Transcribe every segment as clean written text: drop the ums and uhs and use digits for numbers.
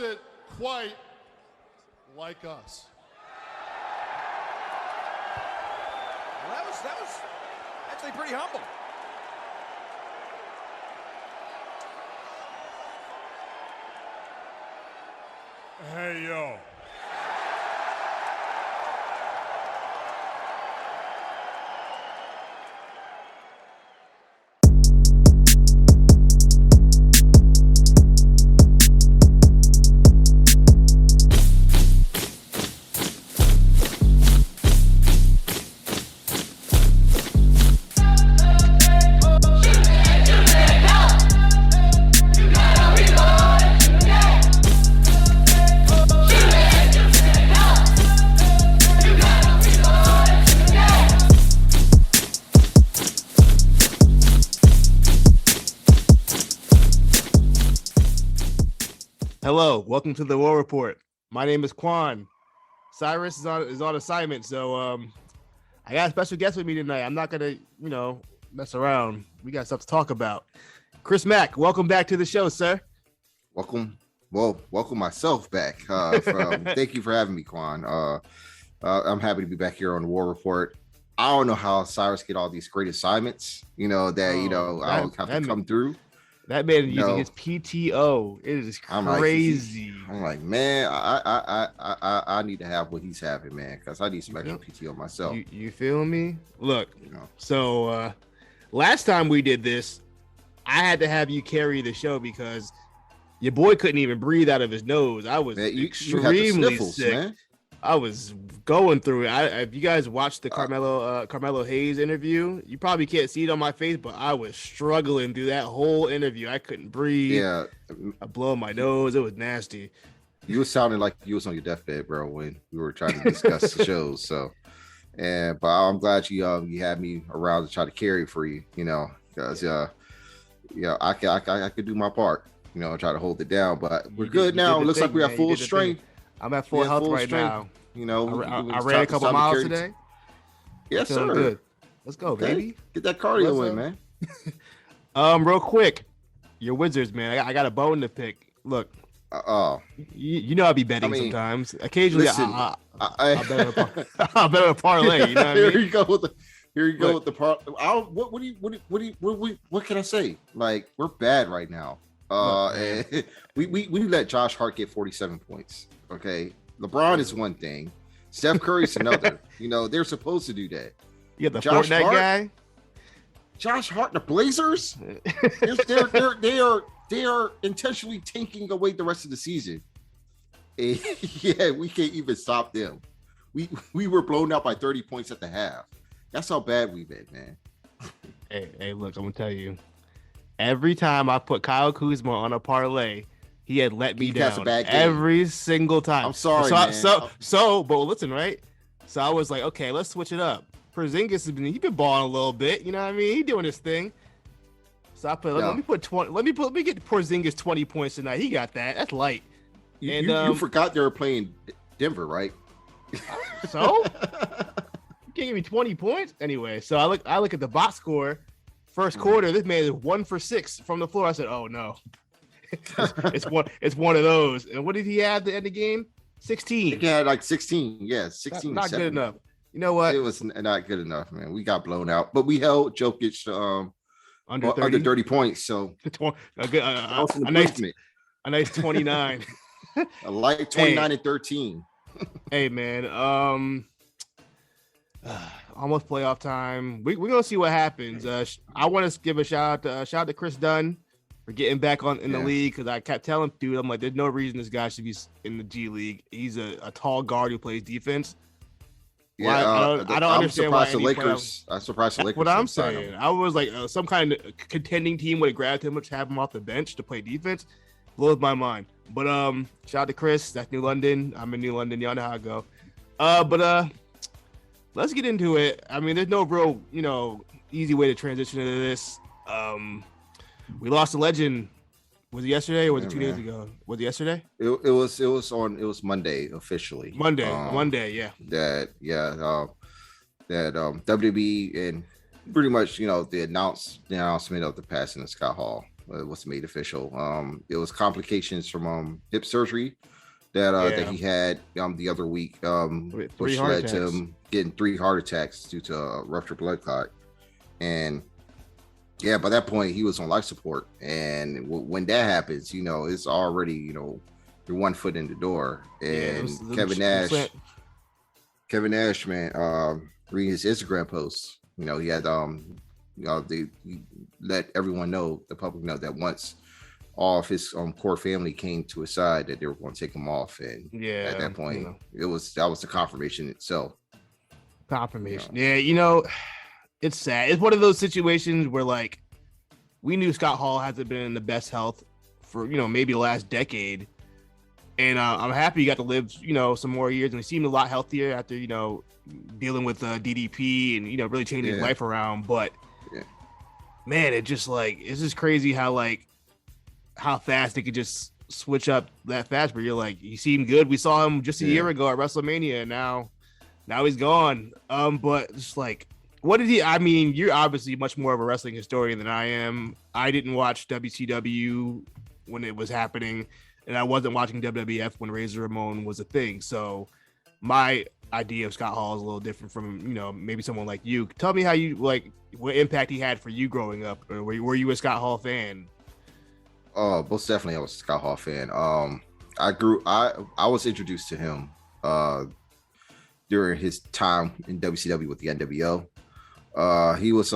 wasn't quite like us. Well, that was actually pretty humble. Hey, yo. Hello, welcome to the War Report. My name is Quan. Cyrus is on assignment, so I got a special guest with me tonight. I'm not gonna, mess around. We got stuff to talk about. Chris Mack, welcome back to the show, sir. Welcome myself back. Thank you for having me, Quan. I'm happy to be back here on the War Report. I don't know how Cyrus get all these great assignments. I don't have to come through. That man using his PTO. It is crazy. I'm like, man, I need to have what he's having, man, because I need some extra PTO myself. You feel me? Look, so last time we did this, I had to have you carry the show because your boy couldn't even breathe out of his nose. I was extremely sick. Man. I was going through it. If you guys watched the Carmelo Hayes interview, you probably can't see it on my face, but I was struggling through that whole interview. I couldn't breathe. Yeah, I blow my nose. It was nasty. You were sounding like you was on your deathbed, bro, when we were trying to discuss the shows. So, but I'm glad you had me around to try to carry for you. Because I could do my part. Try to hold it down. But we're good now. It looks like we have full strength. I'm at full health right now. I ran a couple miles today. Yes, sir. Good. Let's go, baby. Get that cardio in, man. Real quick, your Wizards, man. I got a bone to pick. Look, you know I be betting sometimes. Occasionally, listen, I'll bet a parlay. You know what I mean? Here you go with the parlay. What can I say? Like, we're bad right now. And we let Josh Hart get 47 points. Okay, LeBron is one thing, Steph Curry's another. They're supposed to do that. You got the Fortnite guy, Josh Hart, the Blazers. they are intentionally taking away the rest of the season. And, we can't even stop them. We were blown out by 30 points at the half. That's how bad we've been, man. Hey, look, I'm gonna tell you. Every time I put Kyle Kuzma on a parlay, he had let me down every single time. I'm sorry, man. But listen, right? So I was like, okay, let's switch it up. Porzingis has been balling a little bit. You know what I mean? He doing his thing. So I put, let me get Porzingis 20 points tonight. He got that. That's light. You forgot they were playing Denver, right? So you can't give me 20 points anyway. So I look at the box score. First quarter, this man is 1 for 6 from the floor. I said, "Oh no, it's one of those." And what did he have to end the game? 16. He had like 16. Yeah, 16. Not good enough. You know what? It was not good enough, man. We got blown out, but we held Jokic under 30 points. So a nice 29. A light 29 and 13. Hey man, almost playoff time. We're gonna see what happens. I want to give a shout out to Chris Dunn for getting back in the league, because I kept telling dude, I'm like, there's no reason this guy should be in the G League. He's a tall guard who plays defense. Yeah, I don't understand why the Lakers. I'm surprised the Lakers. What I'm saying, I was like, some kind of contending team would have grabbed him, have him off the bench to play defense. Blows my mind. But shout out to Chris. That's New London. I'm in New London. Y'all know how I go. But let's get into it. I mean, there's no real, easy way to transition into this. We lost a legend. Was it yesterday or was it 2 days ago? Was it yesterday? It was Monday officially. Monday, yeah. That WWE and pretty much the announcement of the passing of Scott Hall. was made official. It was complications from hip surgery that he had the other week, which led to him getting 3 heart attacks due to a ruptured blood clot. And yeah, by that point he was on life support, and when that happens, it's already you're 1 foot in the door. And Kevin Nash, man, reading his Instagram posts, he had he let everyone know, the public know, that once all of his core family came to his side, that they were going to take him off. And at that point, that was the confirmation itself. Confirmation. It's sad. It's one of those situations where, like, we knew Scott Hall hasn't been in the best health for, maybe the last decade. And I'm happy he got to live, some more years. And he seemed a lot healthier after, dealing with DDP and, really changing his life around. But, man, it's just crazy how fast they could just switch up that fast. But you're like, he seemed good. We saw him just a year ago at WrestleMania, and now he's gone. But just like, what did he? I mean, you're obviously much more of a wrestling historian than I am. I didn't watch WCW when it was happening, and I wasn't watching WWF when Razor Ramon was a thing. So my idea of Scott Hall is a little different from, maybe someone like you. Tell me how you what impact he had for you growing up, or were you a Scott Hall fan? Oh, most definitely I was a Scott Hall fan. I was introduced to him during his time in WCW with the NWO. He was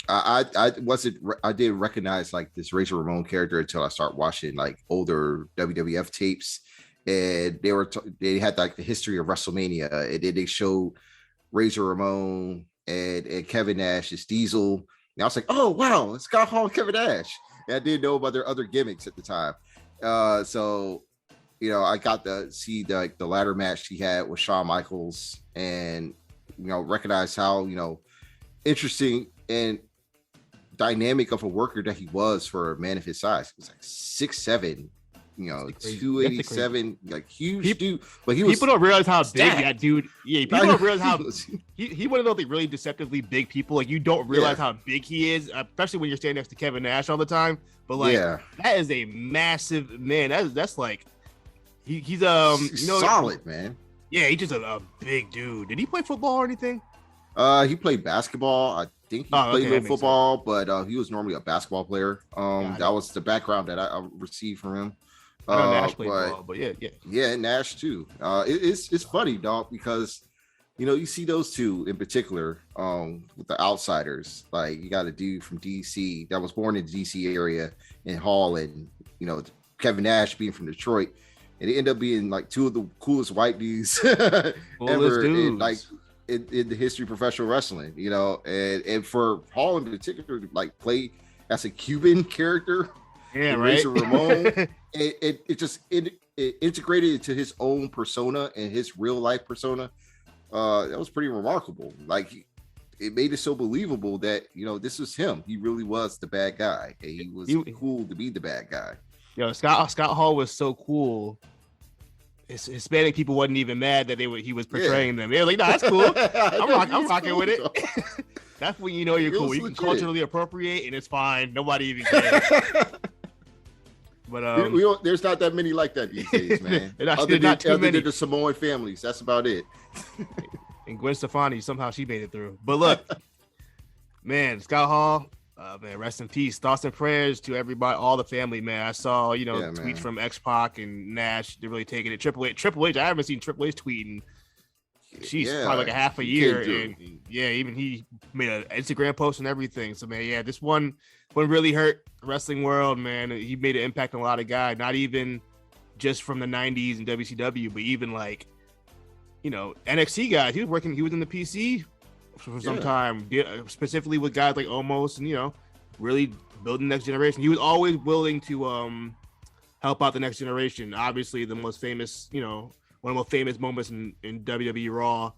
I did recognize like this Razor Ramon character until I started watching like older WWF tapes, and they had like the history of WrestleMania, and then they showed Razor Ramon and Kevin Nash as Diesel, and I was like, oh wow, it's Scott Hall and Kevin Nash. And I didn't know about their other gimmicks at the time. So I got to see the ladder match he had with Shawn Michaels, and recognize how interesting and dynamic of a worker that he was for a man of his size. He was like 6'7", 287, like huge dude. But people don't realize how big that dude. Yeah, people don't realize how he one of those really deceptively big people. Like, you don't realize how big he is, especially when you're standing next to Kevin Nash all the time. But that is a massive man. That's like he's solid, man. Yeah, he's just a big dude. Did he play football or anything? He played basketball. I think he played a little football, but he was normally a basketball player. That was the background that I received from him. I know Nash played ball, but yeah, Nash too. It's funny, dog, because you see those two in particular with the outsiders. Like, you got a dude from DC that was born in the DC area in Hall, and Kevin Nash being from Detroit, and they end up being like two of the coolest white dudes ever, in the history of professional wrestling. And for Hall in particular to like play as a Cuban character, Razor Ramon, it just integrated into his own persona and his real life persona. That was pretty remarkable. Like, it made it so believable that this was him. He really was the bad guy, and he was cool to be the bad guy. Scott Hall was so cool. Hispanic people wasn't even mad that he was portraying them. They were like, "No, that's cool. I'm rocking with it." That's when you're cool. You can culturally appropriate, and it's fine. Nobody even cares. But there's not that many like that these days, man. Other than the Samoan families, that's about it. And Gwen Stefani, somehow she made it through. But look, man, Scott Hall, man, rest in peace. Thoughts and prayers to everybody, all the family, man. I saw, tweets from X-Pac and Nash. They're really taking it. Triple H, I haven't seen Triple H tweeting. She's probably like a half a year. And even he made an Instagram post and everything. So, man, this one really hurt the wrestling world, man. He made an impact on a lot of guys, not even just from the 90s and WCW, but even like, NXT guys. He was in the PC for some time, specifically with guys like Omos and, really building the next generation. He was always willing to help out the next generation. Obviously, the most famous, one of the most famous moments in WWE Raw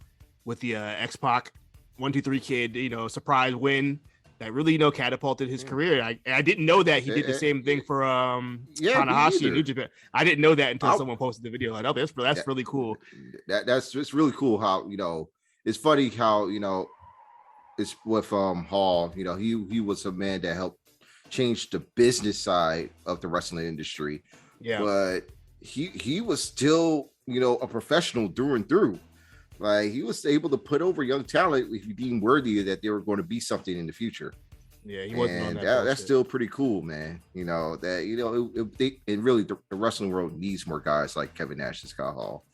with the X-Pac 1-2-3 Kid, surprise win that really, catapulted his career. I didn't know that he did the same thing for Tanahashi in New Japan. I didn't know that until someone posted the video. Like, oh, that's really cool. That's just really cool how, it's funny how, it's with Hall, he was a man that helped changed the business side of the wrestling industry. Yeah. But he was still, a professional through and through. Like, he was able to put over young talent if he deemed worthy that they were going to be something in the future. Yeah, he wasn't on that. That's still pretty cool, man. Really the wrestling world needs more guys like Kevin Nash and Scott Hall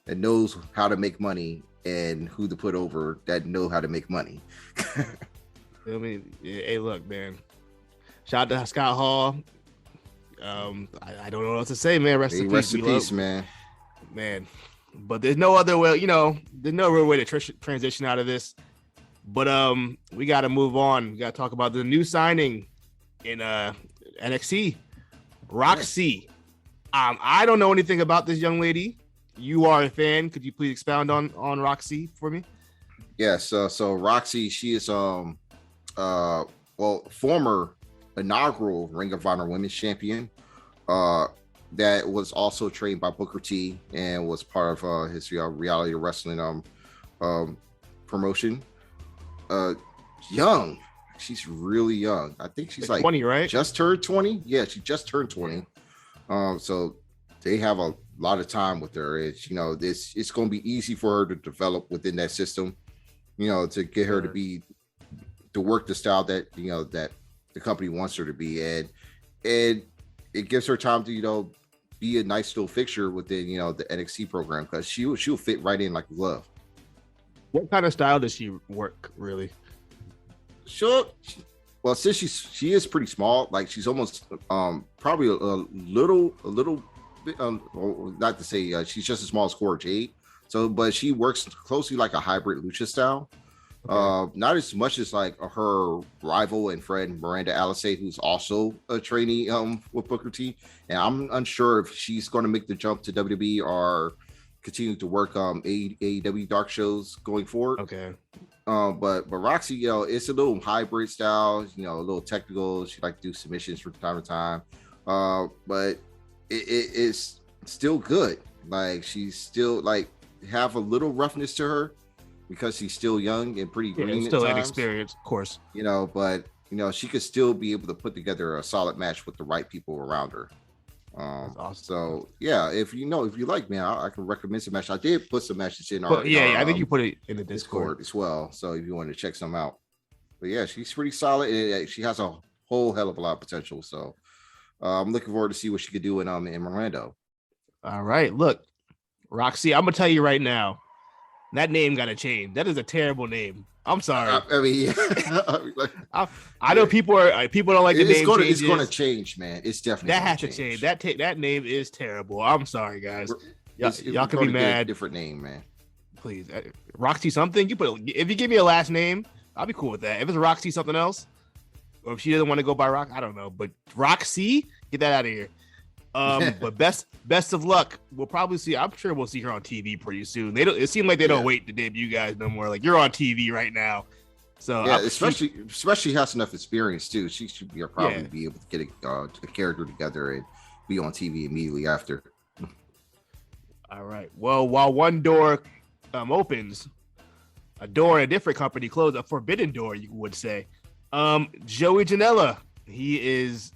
that knows how to make money and who to put over that know how to make money. I mean, hey, look, man. Shout out to Scott Hall. I don't know what else to say, man. Rest in peace, man. Man, but there's no other way. There's no real way to transition out of this. But we got to move on. We got to talk about the new signing in NXT, Roxy. I don't know anything about this young lady. You are a fan. Could you please expound on Roxy for me? Yeah. So Roxy, she is former inaugural Ring of Honor Women's Champion. That was also trained by Booker T and was part of his reality wrestling promotion. Young, she's really young. I think she's like 20, right? Just turned 20. Yeah, she just turned 20. So they have a lot of time with her. It's going to be easy for her to develop within that system. To get her to work the style that that the company wants her to be, and it gives her time to be a nice little fixture within the NXT program, because she'll fit right in like a glove. What kind of style does she work, really? Well, since she is pretty small, like she's almost probably a little bit, not to say she's just as small as Cora Jade. So, but she works closely like a hybrid lucha style. Okay. Not as much as like her rival and friend Miranda Alice, who's also a trainee with Booker T. And I'm unsure if she's going to make the jump to WWE or continue to work AEW dark shows going forward. Okay. But Roxy, it's a little hybrid style, a little technical. She like to do submissions from time to time. But it's still good. Like, she's still like have a little roughness to her because she's still young and pretty green. Still at times. Inexperienced, of course. But she could still be able to put together a solid match with the right people around her. Awesome. So yeah, if you like, man, I can recommend some matches. I did put some matches in our I think you put it in the Discord as well. So if you want to check some out, but yeah, she's pretty solid. And she has a whole hell of a lot of potential. So I'm looking forward to see what she could do in Orlando. All right, look, Roxy, I'm gonna tell you right now, that name got to change. That is a terrible name. I'm sorry. I mean, I know people don't like the name. It's going to change, man. It's definitely that has to change. That name is terrible. I'm sorry, guys. Y'all can be mad. Different name, man. Please, Roxy something. If you give me a last name, I'll be cool with that. If it's Roxy something else, or if she doesn't want to go by Rock, I don't know. But Roxy, get that out of here. But best of luck. We'll probably see. I'm sure we'll see her on TV pretty soon. It seems like they don't wait to debut guys no more. Like, you're on TV right now. So yeah, especially has enough experience too. She should be able to get a character together and be on TV immediately after. All right. Well, while one door opens, a door in a different company closes. A forbidden door, you would say. Joey Janela, he is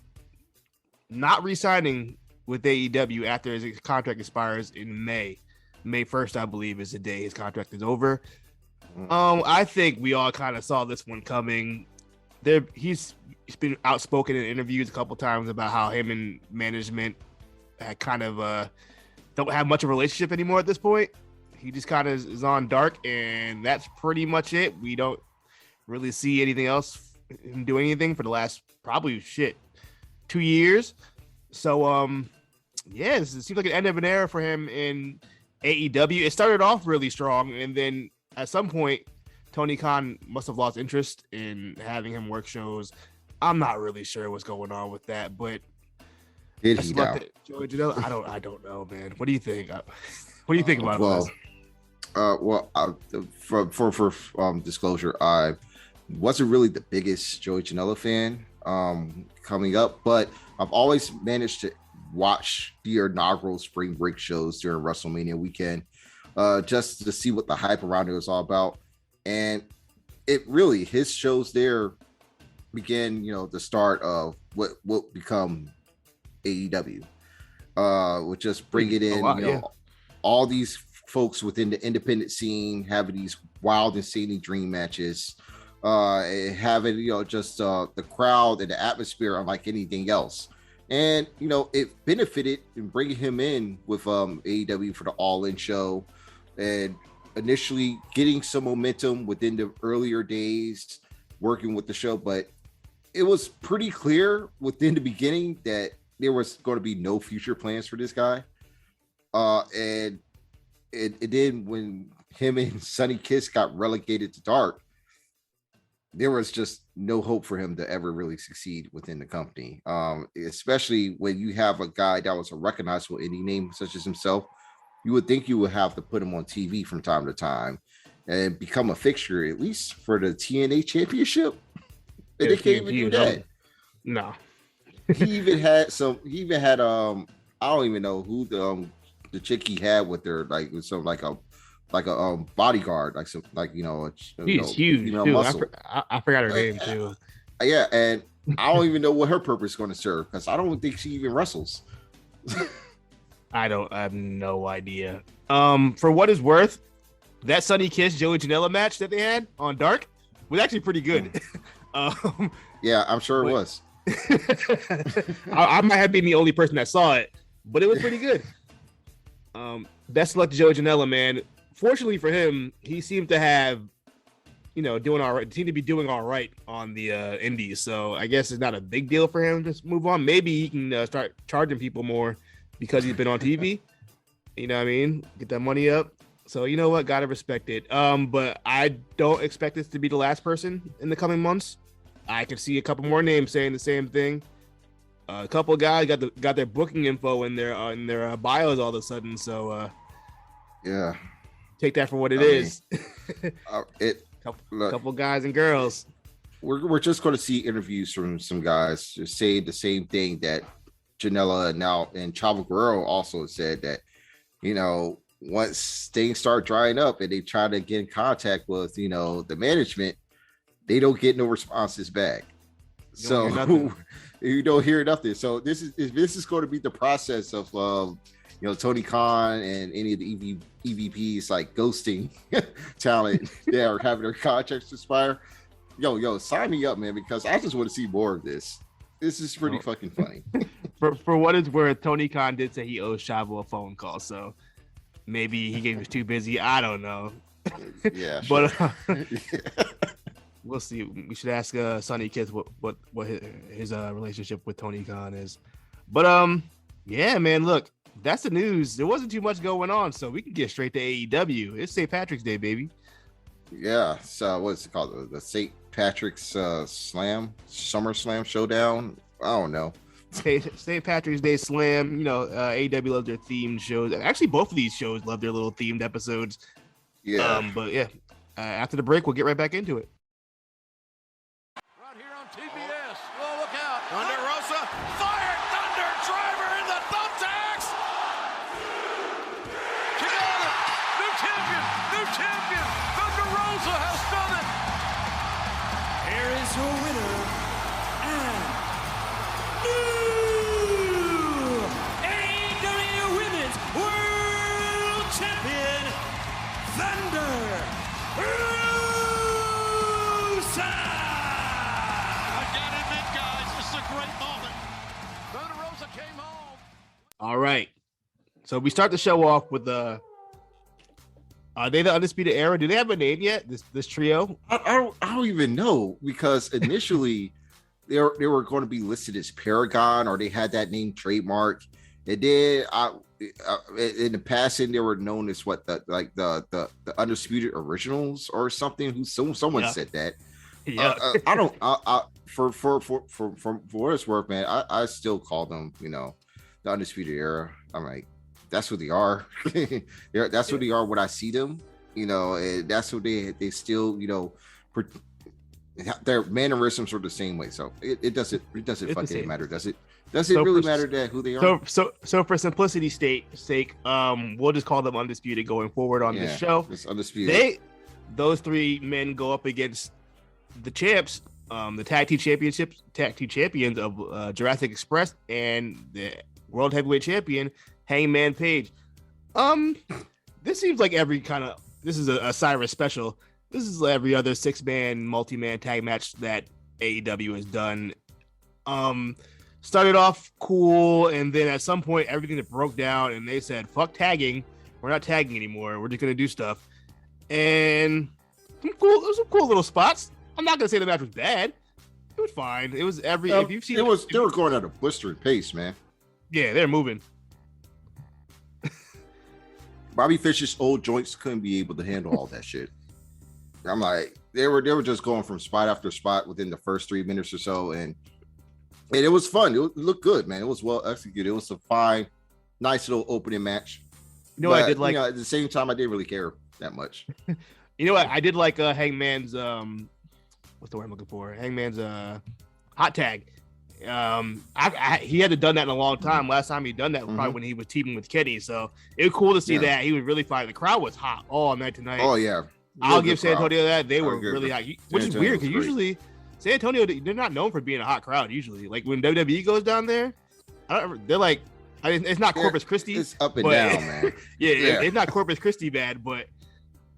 not re-signing with AEW after his contract expires in May 1st, I believe, is the day his contract is over. I think we all kind of saw this one coming. He's been outspoken in interviews a couple times about how him and management had kind of don't have much of a relationship anymore at this point. He just kind of is on dark, and that's pretty much it. We don't really see anything else him doing anything for the last probably 2 years. So it seems like an end of an era for him in AEW. It started off really strong, and then at some point Tony Khan must have lost interest in having him work shows. I'm not really sure what's going on with that, but did he now? I don't know, man. What do you think? What do you think about this? For disclosure, I wasn't really the biggest Joey Janela fan coming up, but I've always managed to watch the inaugural spring break shows during WrestleMania weekend, just to see what the hype around it was all about. And it really, his shows there began, the start of what will become AEW. Would just bring it in, all these folks within the independent scene having these wild, insanely dream matches, having just the crowd and the atmosphere unlike anything else. And it benefited in bringing him in with AEW for the All In show, and initially getting some momentum within the earlier days working with the show. But it was pretty clear within the beginning that there was going to be no future plans for this guy. And it did when him and Sonny Kiss got relegated to Dark. There was just no hope for him to ever really succeed within the company, especially when you have a guy that was a recognizable indie name such as himself. You would think you would have to put him on TV from time to time and become a fixture, at least for the TNA championship. And they can't even do that. No. He even had I don't even know who the chick he had with her, like with some like a bodyguard, he's huge too. I forgot her name too. Yeah, and I don't even know what her purpose is going to serve, because I don't think she even wrestles. I have no idea. For what it's worth, that Sonny Kiss Joey Janela match that they had on Dark was actually pretty good. Yeah, I'm sure it was. I might have been the only person that saw it, but it was pretty good. Best of luck to Joey Janela, man. Fortunately for him, he seemed to have, doing all right. Seemed to be doing all right on the indies. So I guess it's not a big deal for him to move on. Maybe he can start charging people more because he's been on TV. You know what I mean? Get that money up. So you know what? Gotta respect it. But I don't expect this to be the last person in the coming months. I can see a couple more names saying the same thing. A couple of guys got their booking info in their bios all of a sudden. So yeah. Take that for what it is. Couple guys and girls. We're just going to see interviews from some guys just say the same thing that Janela and Chavo Guerrero also said, that once things start drying up and they try to get in contact with the management, they don't get no responses back. You don't hear nothing. So this is going to be the process of Tony Khan and any of the EVPs like ghosting talent that are having their contracts expire. Yo, sign me up, man, because I just want to see more of this. This is pretty fucking funny. For what it's worth, Tony Khan did say he owes Chavo a phone call, so maybe he was too busy. I don't know. Yeah, but we'll see. We should ask Sonny Kiss what his relationship with Tony Khan is. But yeah, man, look. That's the news. There wasn't too much going on, so we can get straight to AEW. It's St. Patrick's Day, baby. Yeah. So what's it called? The St. Patrick's Summer Slam Showdown. I don't know. St. Patrick's Day Slam. AEW loves their themed shows. Actually, both of these shows love their little themed episodes. Yeah. But yeah, after the break, we'll get right back into it. Right here on TBS. Oh, look out. Thunder Rosa. Fire! Thunder driver in the thumbtacks. Together. New champion. Thunder Rosa has done it. Here is your winner and new AEW Women's World Champion, Thunder Rosa. I gotta admit, guys, this is a great moment. Thunder Rosa came home. All right. So we start the show off with are they the Undisputed Era? Do they have a name yet? This trio? I don't even know, because initially they were going to be listed as Paragon, or they had that name trademark. And then in the passing, they were known as the Undisputed Originals or something. Someone said that. Yeah. I don't. For what it's worth, man, I still call them, the Undisputed Era. I'm like, that's what they are. That's what they are when I see them. And that's what they still, their mannerisms are the same way. So it doesn't fucking matter, does it? Does it really matter who they are? So for simplicity's sake, we'll just call them Undisputed going forward on this show. It's Undisputed. Those three men go up against the champs, the tag team champions of Jurassic Express and the world heavyweight champion Hangman Page. This seems like this is a Cyrus special. This is every other 6-man multi-man tag match that AEW has done. Started off cool, and then at some point everything that broke down, and they said, "Fuck tagging, we're not tagging anymore. We're just gonna do stuff." And some cool little spots. I'm not gonna say the match was bad. It was fine. It was if you've seen they were going at a blistering pace, man. Yeah, they're moving. Bobby Fish's old joints couldn't be able to handle all that shit. I'm like, they were just going from spot after spot within the first 3 minutes or so, and it was fun. It looked good, man. It was well executed. It was a fine, nice little opening match. You know what I did like? At the same time, I didn't really care that much. You know what? I did like Hangman's what's the word I'm looking for? Hangman's hot tag. He hadn't done that in a long time. Last time he done that was probably when he was teaming with Kenny. So it was cool to see that. He was really fine. The crowd was hot all night tonight. Oh yeah. I'll give San Antonio that. They were really hot, which is weird because usually San Antonio, they're not known for being a hot crowd. Usually, like when WWE goes down there, they're like, it's not Corpus Christi. It's up and down, man. It's not Corpus Christi bad, but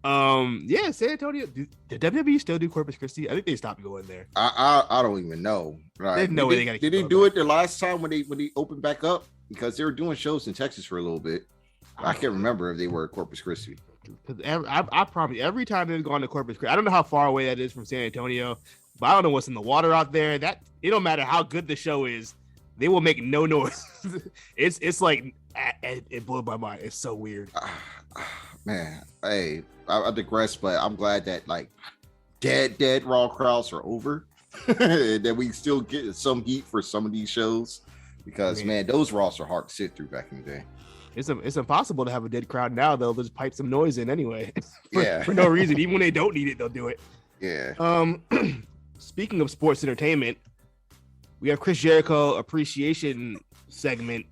San Antonio. Did WWE still do Corpus Christi? I think they stopped going there. I don't even know. Right? There's no way they got to. Did they do it the last time when they opened back up? Because they were doing shows in Texas for a little bit. I can't remember if they were at Corpus Christi. I promise every time they've gone to Corpus Christi, I don't know how far away that is from San Antonio, but I don't know what's in the water out there. That it don't matter how good the show is, they will make no noise. it's like it blew my mind. It's so weird. Man, hey, I digress, but I'm glad that like dead Raw crowds are over, and that we still get some heat for some of these shows because man, those Raws are hard to sit through back in the day. It's impossible to have a dead crowd now. They'll just pipe some noise in anyway, for no reason. Even when they don't need it, they'll do it. Yeah. Speaking of sports entertainment, we have Chris Jericho appreciation segment.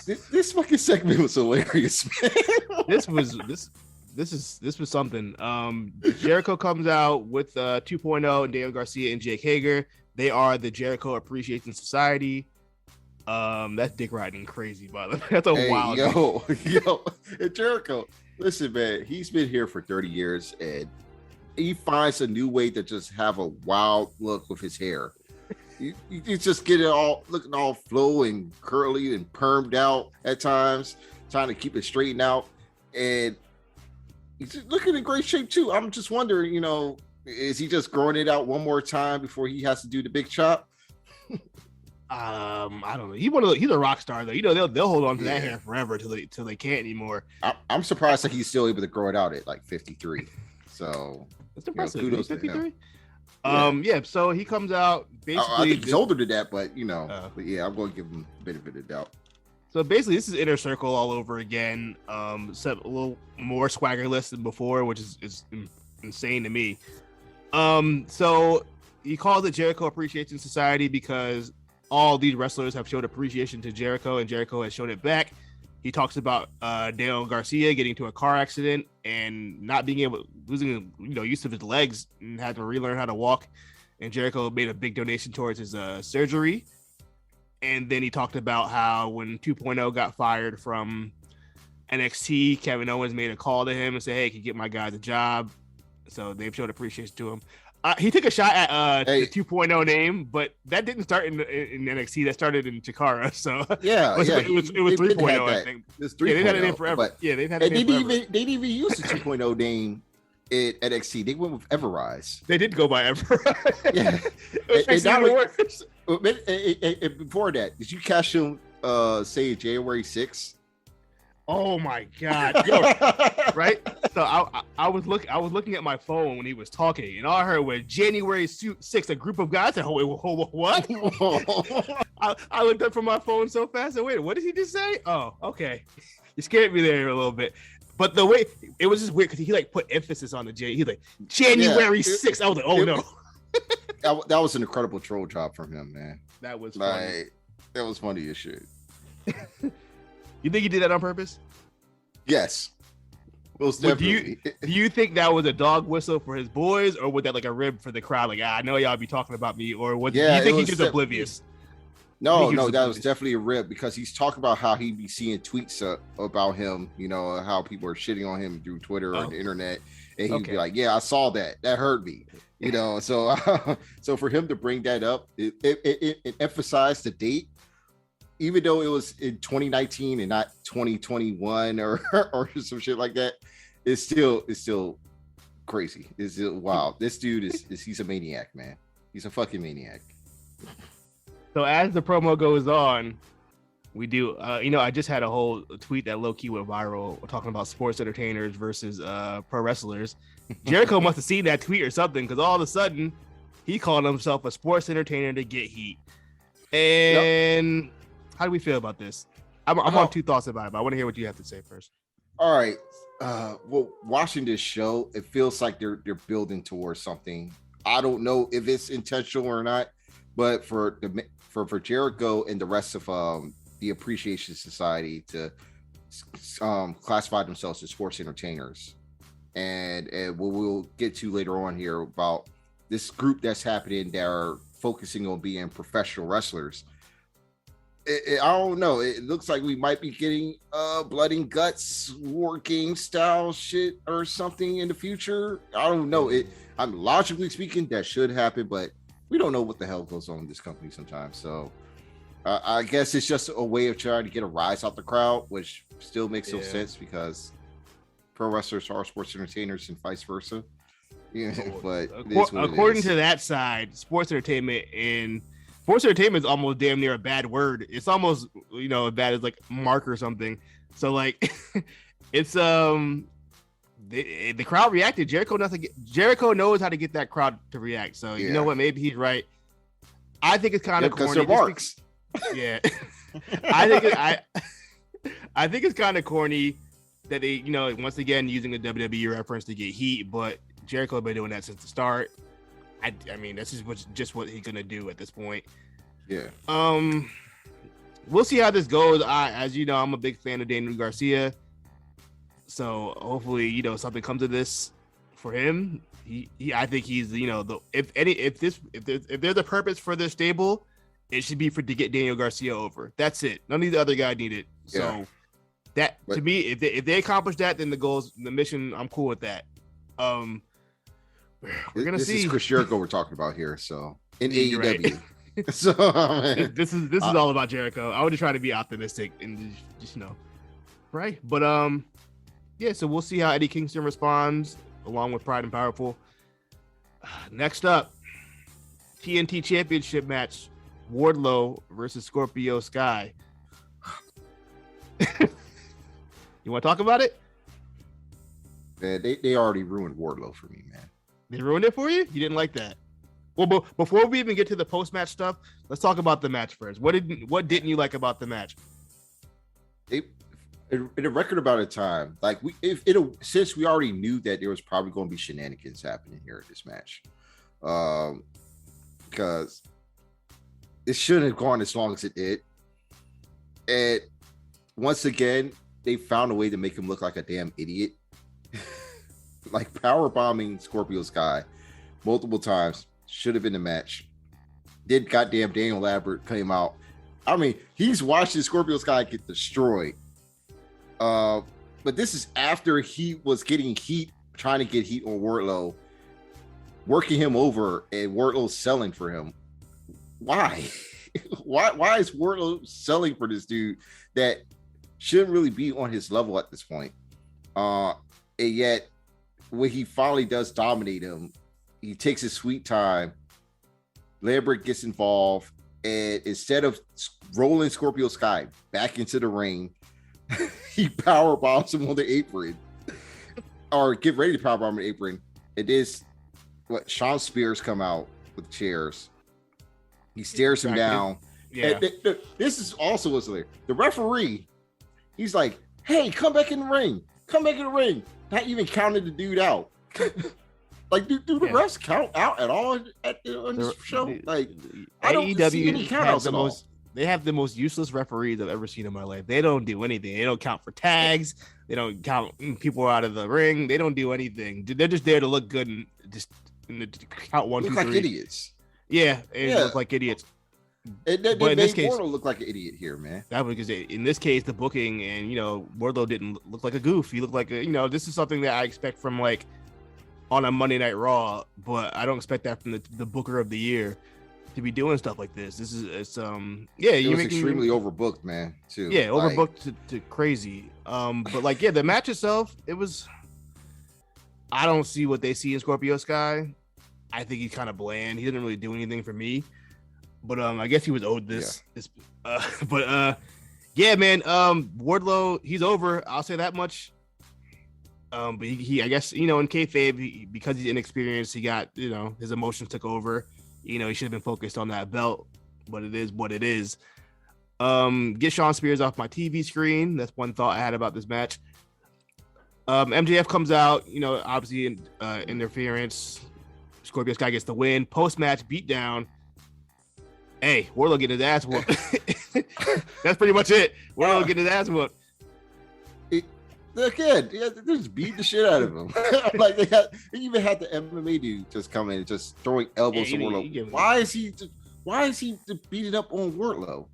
This fucking segment was hilarious, man. This was something. Jericho comes out with 2.0 and Daniel Garcia and Jake Hager. They are the Jericho Appreciation Society. That's dick riding crazy, by the way. That's a wild. Yo, Jericho. Listen, man, he's been here for 30 years, and he finds a new way to just have a wild look with his hair. You just get it all looking all flow and curly and permed out at times, trying to keep it straightened out, and he's looking in great shape too. I'm just wondering, is he just growing it out one more time before he has to do the big chop? I don't know. He's a rock star though. They'll hold on to that hair forever till they can't anymore. I'm surprised that he's still able to grow it out at like 53. So that's impressive. Kudos 53. To him. So he comes out basically. I think he's older than that, but but yeah, I'm going to give him a benefit of doubt. So basically, this is Inner Circle all over again. Except a little more swaggerless than before, which is insane to me. So he calls it Jericho Appreciation Society because all these wrestlers have showed appreciation to Jericho, and Jericho has shown it back. He talks about Daniel Garcia getting into a car accident and not being losing use of his legs and had to relearn how to walk. And Jericho made a big donation towards his surgery. And then he talked about how when 2.0 got fired from NXT, Kevin Owens made a call to him and said, "Hey, can you get my guy the job?" So they've showed appreciation to him. He took a shot at the 2.0 name, but that didn't start in NXT. That started in Chikara. So it was 3.0. I think it was 3.0. They've had it in forever. They've had it in forever. They didn't even use the 2.0 name at NXT. They went with Everrise. They did go by Everrise. Yeah. And before that, did you catch him say January 6th? Oh my God! Yo, right? So I was looking at my phone when he was talking, and all I heard was January 6th. A group of guys. I said, "What?" I looked up from my phone so fast. I said, "Wait, what did he just say?" Oh, okay. You scared me there a little bit, but the way it was just weird because he like put emphasis on the J. He's like January 6th. I was like, "Oh no." That was an incredible troll job from him, man. That was funny. That was funny as shit. You think he did that on purpose? Yes. Most definitely. Do you think that was a dog whistle for his boys, or was that like a rib for the crowd? Like, I know y'all be talking about me, or what? Yeah, do you think he's just oblivious? No, that was definitely a rib because he's talking about how he be seeing tweets about him, you know, how people are shitting on him through Twitter or the internet, and he'd be like, "Yeah, I saw that. That hurt me," you know. So, so for him to bring that up, it emphasized the date, even though it was in 2019 and not 2021 or some shit like that. It's still crazy. It's still wild. This dude he's a maniac, man. He's a fucking maniac. So as the promo goes on, we do, I just had a whole tweet that low-key went viral. We're talking about sports entertainers versus pro wrestlers. Jericho must have seen that tweet or something, because all of a sudden, he called himself a sports entertainer to get heat. And how do we feel about this? I'm on two thoughts about it, but I want to hear what you have to say first. All right. Well, watching this show, it feels like they're building towards something. I don't know if it's intentional or not, but for Jericho and the rest of the Appreciation Society to classify themselves as sports entertainers, and what we'll get to later on here about this group that's happening that are focusing on being professional wrestlers. I don't know. It looks like we might be getting blood and guts war game style shit or something in the future. I don't know. I'm logically speaking, that should happen, but we don't know what the hell goes on in this company sometimes. So I guess it's just a way of trying to get a rise out the crowd, which still makes no sense because pro wrestlers are sports entertainers and vice versa. Yeah, but according to that side, sports entertainment is almost damn near a bad word. It's almost, bad as like mark or something. So like it's the crowd reacted. Jericho knows how to get that crowd to react. So you know what? Maybe he's right. I think it's kind of corny. Marks. Yeah. I think it's kind of corny that they, once again using a WWE reference to get heat, but Jericho has been doing that since the start. I mean, that's just what he's gonna do at this point. Yeah. We'll see how this goes. As you know, I'm a big fan of Daniel Garcia, so hopefully, something comes of this for him. I think he's, if there's a purpose for this stable, it should be to get Daniel Garcia over. That's it. None of the other guys need it. So to me, if they accomplish that, then the mission, I'm cool with that. We're gonna see. This is Chris Jericho we're talking about here. So in AEW, right. So this is all about Jericho. I would just try to be optimistic and just right. But so we'll see how Eddie Kingston responds along with Pride and Powerful. Next up, TNT Championship match: Wardlow versus Scorpio Sky. You want to talk about it? Man, they already ruined Wardlow for me, man. They ruined it for you? You didn't like that? Well, before we even get to the post-match stuff, let's talk about the match first. What didn't you like about the match? In a record amount of time, like since we already knew that there was probably going to be shenanigans happening here in this match, because it shouldn't have gone as long as it did. And once again, they found a way to make him look like a damn idiot. Like power bombing Scorpio Sky multiple times should have been the match. Did goddamn Daniel Lambert came out. I mean, he's watching Scorpio Sky get destroyed. But this is after he was getting heat, trying to get heat on Wardlow, working him over, and Wardlow selling for him. Why? Why is Wardlow selling for this dude that shouldn't really be on his level at this point? And yet, when he finally does dominate him, he takes his sweet time. Lambert gets involved, and instead of rolling Scorpio Sky back into the ring, he power bombs him on the apron, or get ready to power bomb the apron. It is what Sean Spears come out with chairs. He stares him down. Yeah. And this is also what's there. The referee, he's like, "Hey, come back in the ring. Come back in the ring." Not even counted the dude out. Like, do the refs count out at all on this show? Like, I don't see any count outs at all. They have the most useless referees I've ever seen in my life. They don't do anything. They don't count for tags. They don't count people out of the ring. They don't do anything. They're just there to look good and just count one, look 2, like 3. Idiots. Yeah, they look like idiots. They but in this case, Wardlow look like an idiot here, man. That was because in this case, the booking and Wardlow didn't look like a goof. He looked like this is something that I expect from like on a Monday Night Raw, but I don't expect that from the Booker of the Year to be doing stuff like this. It was extremely overbooked, man. Too. Yeah, overbooked to crazy. But like the match itself, it was. I don't see what they see in Scorpio Sky. I think he's kind of bland. He didn't really do anything for me. But I guess he was owed this. Yeah. Yeah, man. Wardlow, he's over. I'll say that much. But he I guess in kayfabe, because he's inexperienced, he got his emotions took over. He should have been focused on that belt. But it is what it is. Get Shawn Spears off my TV screen. That's one thought I had about this match. MJF comes out. Obviously interference. Scorpio Sky gets the win. Post match beatdown. Hey, Wardlow getting his ass whooped. That's pretty much it. Wardlow getting his ass whooped. Again, they just beat the shit out of him. Like they even had the MMA dude just come in and just throwing elbows to Wardlow. Why is he beating up on Wardlow?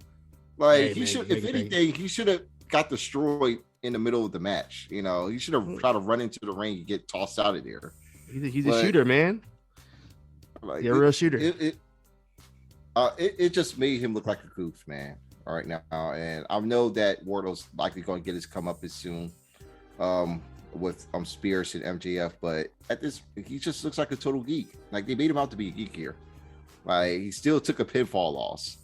Like he should, if anything, he should have got destroyed in the middle of the match. He should have tried to run into the ring and get tossed out of there. He's a shooter, man. Like, You're a real shooter. It just made him look like a goof, man. All right now, and I know that Wardlow's likely going to get his comeuppance soon, with Spears and MJF. But he just looks like a total geek. Like they made him out to be a geek here. Like he still took a pinfall loss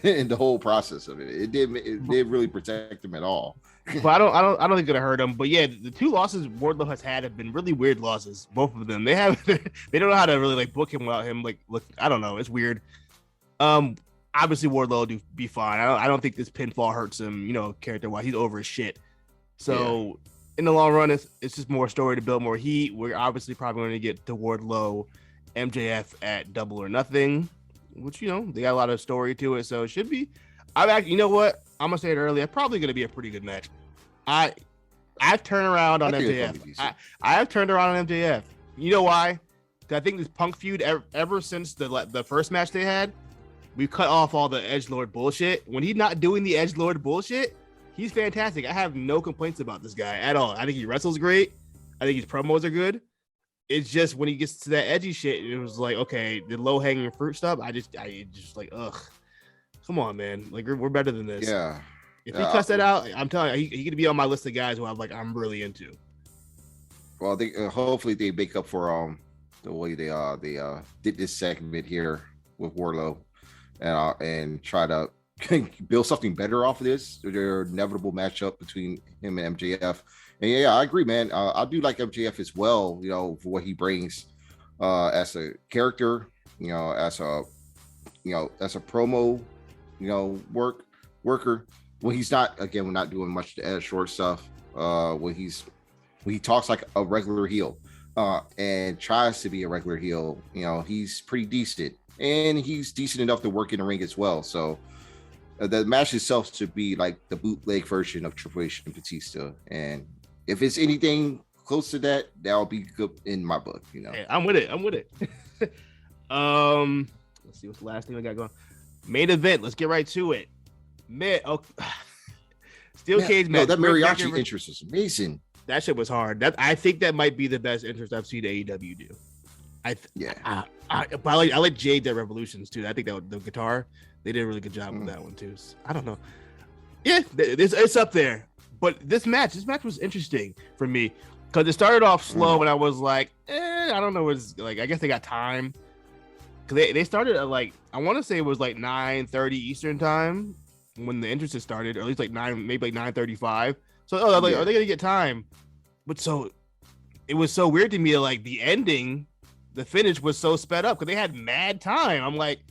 in the whole process of it. It didn't really protect him at all. But I don't think it'll hurt him. But yeah, the 2 losses Wardlow has had have been really weird losses. Both of them. They don't know how to really like book him without him. Like look, I don't know. It's weird. Obviously Wardlow will be fine. I don't think this pinfall hurts him, character wise. He's over his shit. So in the long run, it's just more story to build more heat. We're obviously probably going to get to Wardlow MJF at Double or Nothing, which they got a lot of story to it. So it should be. You know what? I'm gonna say it early. It's probably gonna be a pretty good match. I've turned around on MJF. I have turned around on MJF. You know why? Because I think this Punk feud ever since the first match they had, we've cut off all the edgelord bullshit. When he's not doing the edgelord bullshit, he's fantastic. I have no complaints about this guy at all. I think he wrestles great. I think his promos are good. It's just when he gets to that edgy shit, it was like, okay, the low hanging fruit stuff. I just like, ugh. Come on, man. Like we're better than this. Yeah. If he cuts that out, I'm telling you, he could be on my list of guys who I'm really into. Well, they hopefully they make up for the way they did this segment here with Wardlow, and try to build something better off of this. Their inevitable matchup between him and MJF. And yeah, I agree, man. I do like MJF as well. For what he brings as a character. As a promo. Worker. When he's not, again, we're not doing much to add short stuff. When he talks like a regular heel, and tries to be a regular heel, he's pretty decent, and he's decent enough to work in the ring as well. So the match itself should be like the bootleg version of Triple H and Batista, and if it's anything close to that, that'll be good in my book. Hey, I'm with it. Let's see what's the last thing I got going. Main event. Let's get right to it. Steel cage match. No, that mariachi interest is amazing. That shit was hard. I think that might be the best interest I've seen AEW do. But I like Jade Dead Revolutions too. I think that the guitar, they did a really good job with that one too. So, I don't know. Yeah, it's up there. But this match was interesting for me because it started off slow and I was like, I don't know. It's like I guess they got time. Cause they started at like, I want to say it was like 9:30 Eastern time when the entrances started, or at least like 9:35. So are they gonna get time? But so it was so weird to me, like the ending, the finish was so sped up because they had mad time. I'm like,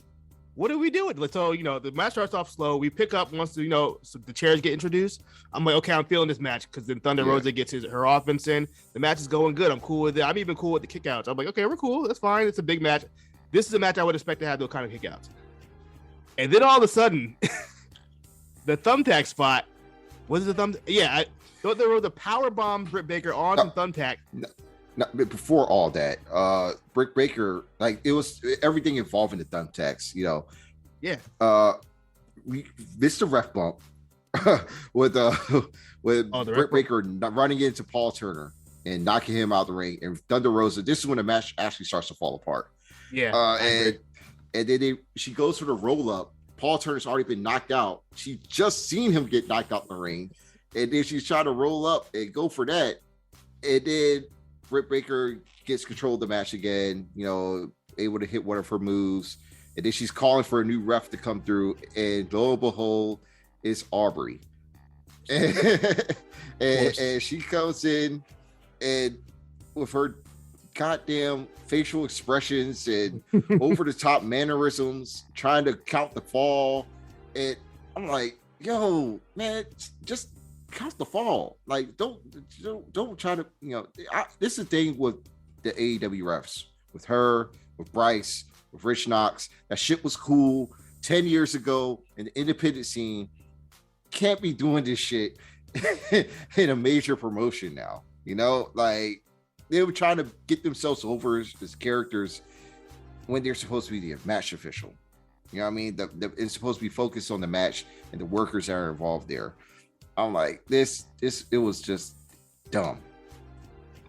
what are we doing? So the match starts off slow. We pick up once so the chairs get introduced. I'm like, okay, I'm feeling this match because then Thunder Rosa gets her offense in. The match is going good. I'm cool with it. I'm even cool with the kickouts. I'm like, okay, we're cool. That's fine. It's a big match. This is a match I would expect to have those kind of kickouts. And then all of a sudden, the thumbtack spot. Was it the thumb? Yeah, I thought there was a power bomb Britt Baker on some thumbtack. No, but before all that, Britt Baker, like it was everything involving the thumbtacks, you know. Yeah. We missed a ref bump with Britt Baker running into Paul Turner and knocking him out of the ring, and Thunder Rosa. This is when the match actually starts to fall apart. Yeah. And then she goes for the roll up. Paul Turner's already been knocked out. She just seen him get knocked out in the ring, and then she's trying to roll up and go for that, and then Britt Baker gets control of the match again. You know, able to hit one of her moves, and then she's calling for a new ref to come through, and lo and behold, it's Aubrey, and she comes in, and with her goddamn facial expressions and over the top mannerisms, trying to count the fall, and I'm like, yo, man, just count the fall. Like, don't try to, you know. This is the thing with the AEW refs, with her, with Bryce, with Rich Knox. That shit was cool 10 years ago in the independent scene. Can't be doing this shit in a major promotion now. You know, like, they were trying to get themselves over as characters when they're supposed to be the match official. You know what I mean? It's supposed to be focused on the match and the workers that are involved there. I'm like, it was just dumb.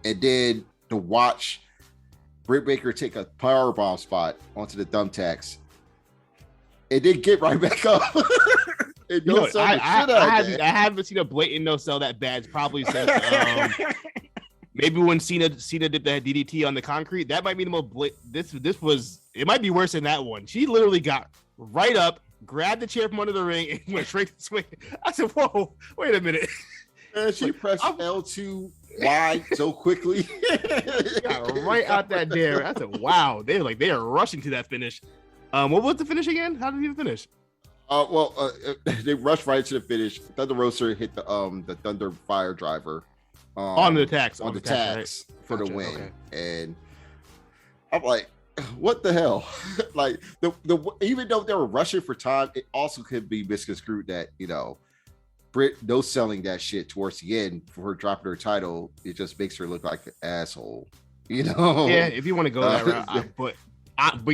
And then to watch Britt Baker take a powerbomb spot onto the thumbtacks, and then get right back up. I haven't seen a blatant no sell that bad probably since maybe when Cena did that DDT on the concrete. That might be the most it might be worse than that one. She literally got right up, grabbed the chair from under the ring, and went straight to swing. I said, whoa, wait a minute. And she pressed L2 wide so quickly. Got right out that there. I said, wow. They are rushing to that finish. What was the finish again? How did he finish? They rushed right to the finish. Thunder Rosa hit the Thunder Fire Driver on the tax right? For the win. Okay. And I'm like, what the hell? Like, the even though they were rushing for time, it also could be misconstrued that, you know, Britt no selling that shit towards the end for her dropping her title. It just makes her look like an asshole, you know. Yeah, if you want to go that route, but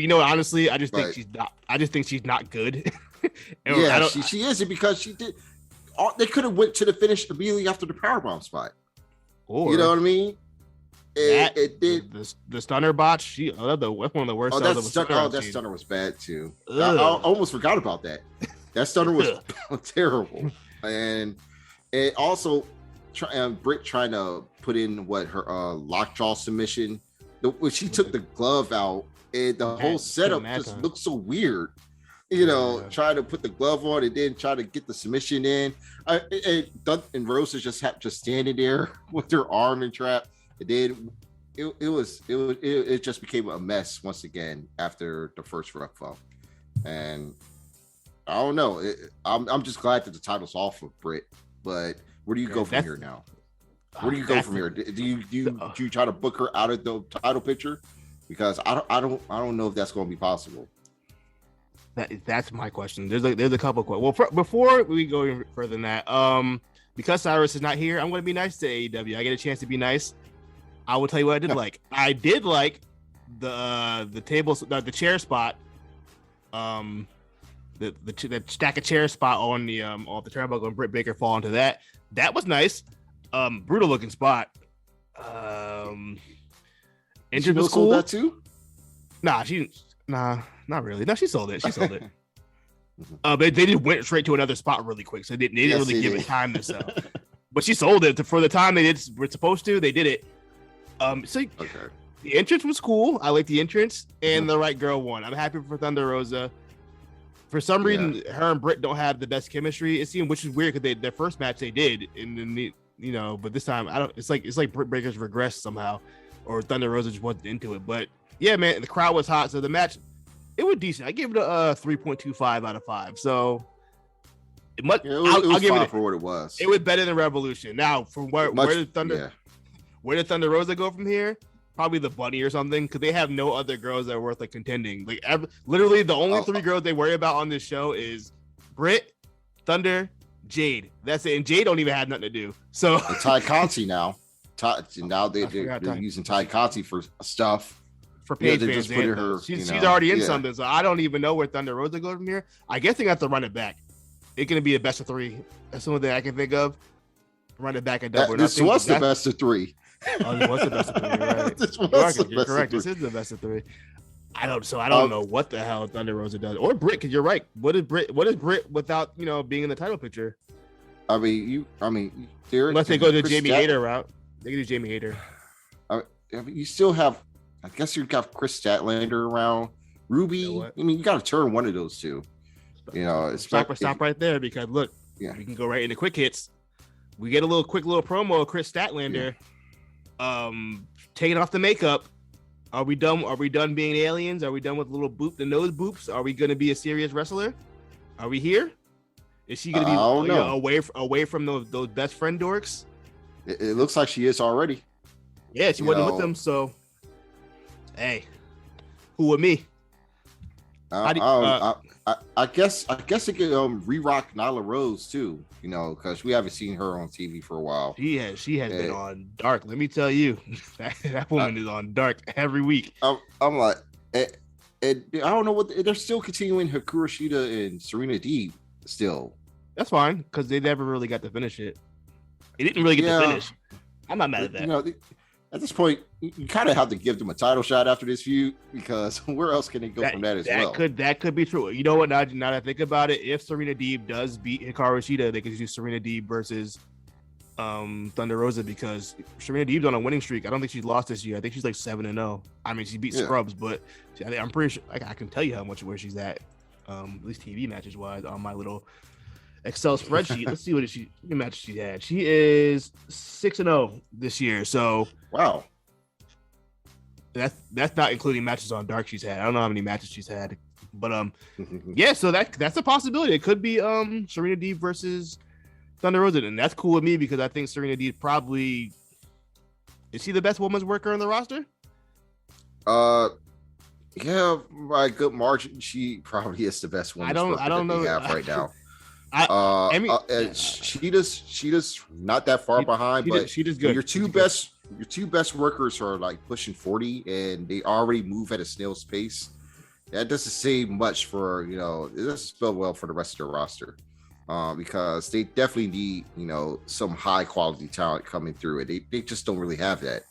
you know, honestly, I just think she's not. I just think she's not good. Yeah, she isn't, because she did. They could have went to the finish immediately after the powerbomb spot. Or, you know what I mean? It did the stunner botch. That's one of the worst. That stunner was bad too. I almost forgot about that. That stunner was terrible, and it also Britt trying to put in her lockjaw submission. When she took the glove out, and the whole setup just looked so weird. You know, trying to put the glove on and then try to get the submission in. And Rosa's just standing there with her arm entrapped. And then it just became a mess once again after the first ref bump. And I don't know. I'm just glad that the title's off of Britt. But where do you go from here now? Where do you go from here? Do you try to book her out of the title picture? Because I don't know if that's going to be possible. That's my question. There's a couple questions. Well, before we go even further than that, because Cyrus is not here, I'm going to be nice to AEW. I get a chance to be nice. I will tell you what I did like. I did like the table, the chair spot, the stack of chair spot on the turnbuckle, and Britt Baker fall into that. That was nice. Brutal looking spot. Entrance was cool. That too? Nah, not really. No, she sold it. But they just went straight to another spot really quick, so they didn't really give it time to sell. But she sold it for the time were supposed to. They did it. The entrance was cool. I like the entrance, and the right girl won. I'm happy for Thunder Rosa. For some reason, her and Britt don't have the best chemistry. It seemed, which is weird because their first match they did, and then but this time I don't. It's like Britt Baker's regressed somehow, or Thunder Rosa just wasn't into it. But yeah, man, the crowd was hot, so the match. It was decent. I give it a 3.25 out of 5. So I'll give it for what it was. It was better than Revolution. Now, from where did Thunder Rosa go from here? Probably the Bunny or something, because they have no other girls that are worth contending. Literally, the only 3 girls they worry about on this show is Britt, Thunder, Jade. That's it. And Jade don't even have nothing to do. So and Ty Conti now. Now they're using Ty Conti for stuff. For paid fans, just putting her. She's already in something, so I don't even know where Thunder Rosa goes from here. I guess they have to run it back. It's gonna be a best of 3. That's the only thing I can think of. Run it back at double. This was the best of 3. Oh, it was the best of 3. Right? You're correct. This is the best of 3. I don't know what the hell Thunder Rosa does, or Britt. Because you're right. What is Britt without being in the title picture? Unless they go to Jamie Hayter route, they can do Jamie Hayter. You still have. I guess you've got Chris Statlander around. Ruby. You got to turn one of those two. Stop right there, because look, we can go right into quick hits. We get a quick little promo of Chris Statlander, taking off the makeup. Are we done? Are we done being aliens? Are we done with the nose boops? Are we going to be a serious wrestler? Are we here? Is she going to be away from those best friend dorks? It looks like she is already. Yeah, she wasn't with them, so hey, who with me? I guess it could re-rock Nyla Rose too, because we haven't seen her on TV for a while. She has been on Dark. Let me tell you, that woman is on Dark every week. I'm like, and I don't know what they're still continuing Hikaru Shida and Serena Deeb still. That's fine, because they never really got to finish it. It didn't really get to finish. I'm not mad at that. At this point, you kind of have to give them a title shot after this feud, because where else can they go from that as well? That could be true. You know what? Now that I think about it, if Serena Deeb does beat Hikaru Shida, they could do Serena Deeb versus Thunder Rosa, because Serena Deeb's on a winning streak. I don't think she's lost this year. I think she's like 7-0. I mean, she beat Scrubs, but I'm pretty sure I can tell you where she's at least TV matches wise on my little Excel spreadsheet. Let's see what match she had. She is 6-0 this year. So wow, that's not including matches on Dark she's had. I don't know how many matches she's had, but yeah. So that's a possibility. It could be Serena Deeb versus Thunder Rosa, and that's cool with me, because I think Serena Deeb probably is she the best women's worker on the roster. Yeah, by a good margin, she probably is the best women's worker I don't know. We have right now. She does not that far behind, but she does good. Your two best workers are like pushing 40, and they already move at a snail's pace. That doesn't say much for it doesn't spell well for the rest of the roster, because they definitely need some high quality talent coming through it. They just don't really have that.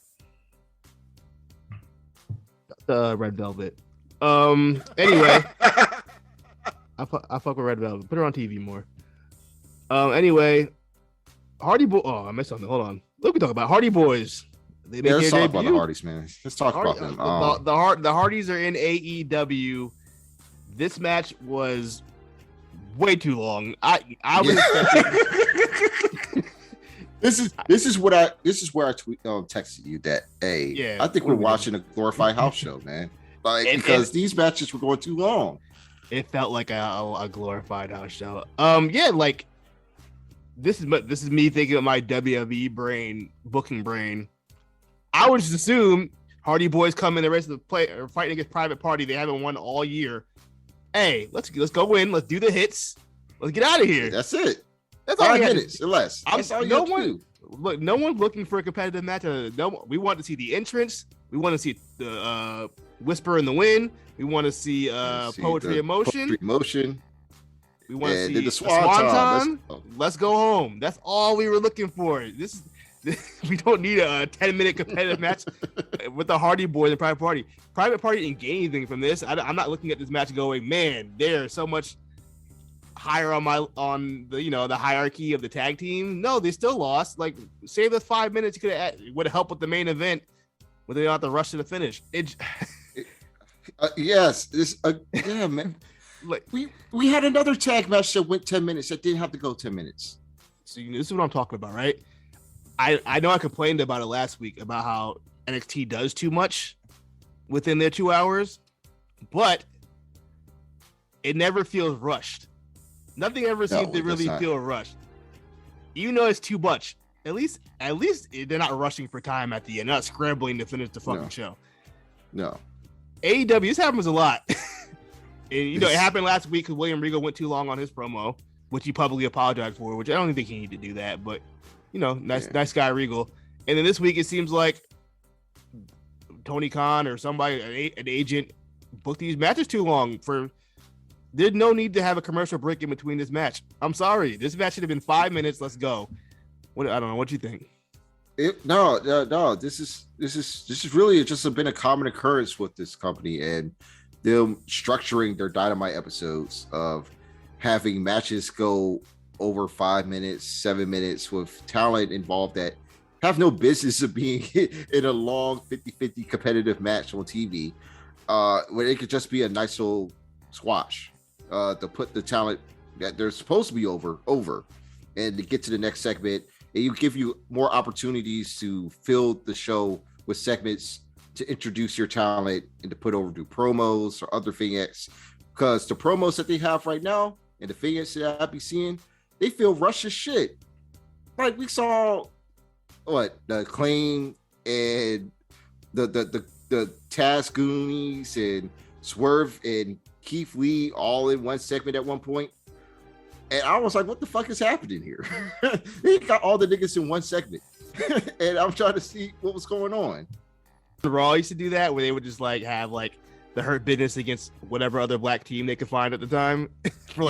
Red Velvet. Anyway. I fuck with Red Velvet. Put her on TV more. Anyway, Hardy Boy. Oh, I missed something. Hold on. Look, we talk about Hardy Boys. Let's talk about the Hardys, man. Let's talk about them. The Hardys are in AEW. This match was way too long. I was expecting. This is where I texted you that. Hey, I think we're watching a glorified house show, man. Because these matches were going too long. It felt like a glorified house show. This is me thinking of my WWE booking brain. I would just assume Hardy Boys come in the rest of the play or fighting against Private Party. They haven't won all year. Hey, let's go win. Let's do the hits. Let's get out of here. That's it. That's all 5 minutes or less. No one's looking for a competitive match. We want to see the entrance. We want to see the Whisper in the Wind. We want to see Poetry Emotion. We want to see the Swanton. Let's go home. That's all we were looking for. We don't need a 10-minute competitive match with the Hardy Boys and Private Party. Private Party didn't gain anything from this. I'm not looking at this match going, man, they're so much higher on the hierarchy of the tag team. No, they still lost. Like, save the 5 minutes. It would have helped with the main event, but they don't have to rush to the finish. Yes, yeah, man. Like we had another tag match that went 10 minutes that didn't have to go 10 minutes. So this is what I'm talking about, right? I know I complained about it last week about how NXT does too much within their 2 hours, but it never feels rushed. Nothing ever seems to really feel rushed. Even though it's too much, at least they're not rushing for time at the end, not scrambling to finish the fucking show. No. AEW, this happens a lot. And, it happened last week because William Regal went too long on his promo. which he publicly apologized for, which I don't think he needed to do that, but nice guy Regal. And then this week it seems like Tony Khan or somebody, an agent, booked these matches too long. There's no need to have a commercial break in between this match. I'm sorry, this match should have been 5 minutes. Let's go. I don't know what you think. No. This is really just been a common occurrence with this company and them structuring their Dynamite episodes of having matches go over 5 minutes, 7 minutes with talent involved that have no business of being in a long 50-50 competitive match on TV, when it could just be a nice little squash to put the talent that they're supposed to be over, and to get to the next segment. And you give you more opportunities to fill the show with segments to introduce your talent and to put over do promos or other things. Because the promos that they have right now and the things that I be seeing, they feel rushed as shit. Like we saw the Claim and the Taz Goonies and Swerve and Keith Lee all in one segment at one point. And I was like, what the fuck is happening here? They got all the niggas in one segment. And I'm trying to see what was going on. Raw used to do that where they would just like have like the Hurt Business against whatever other black team they could find at the time for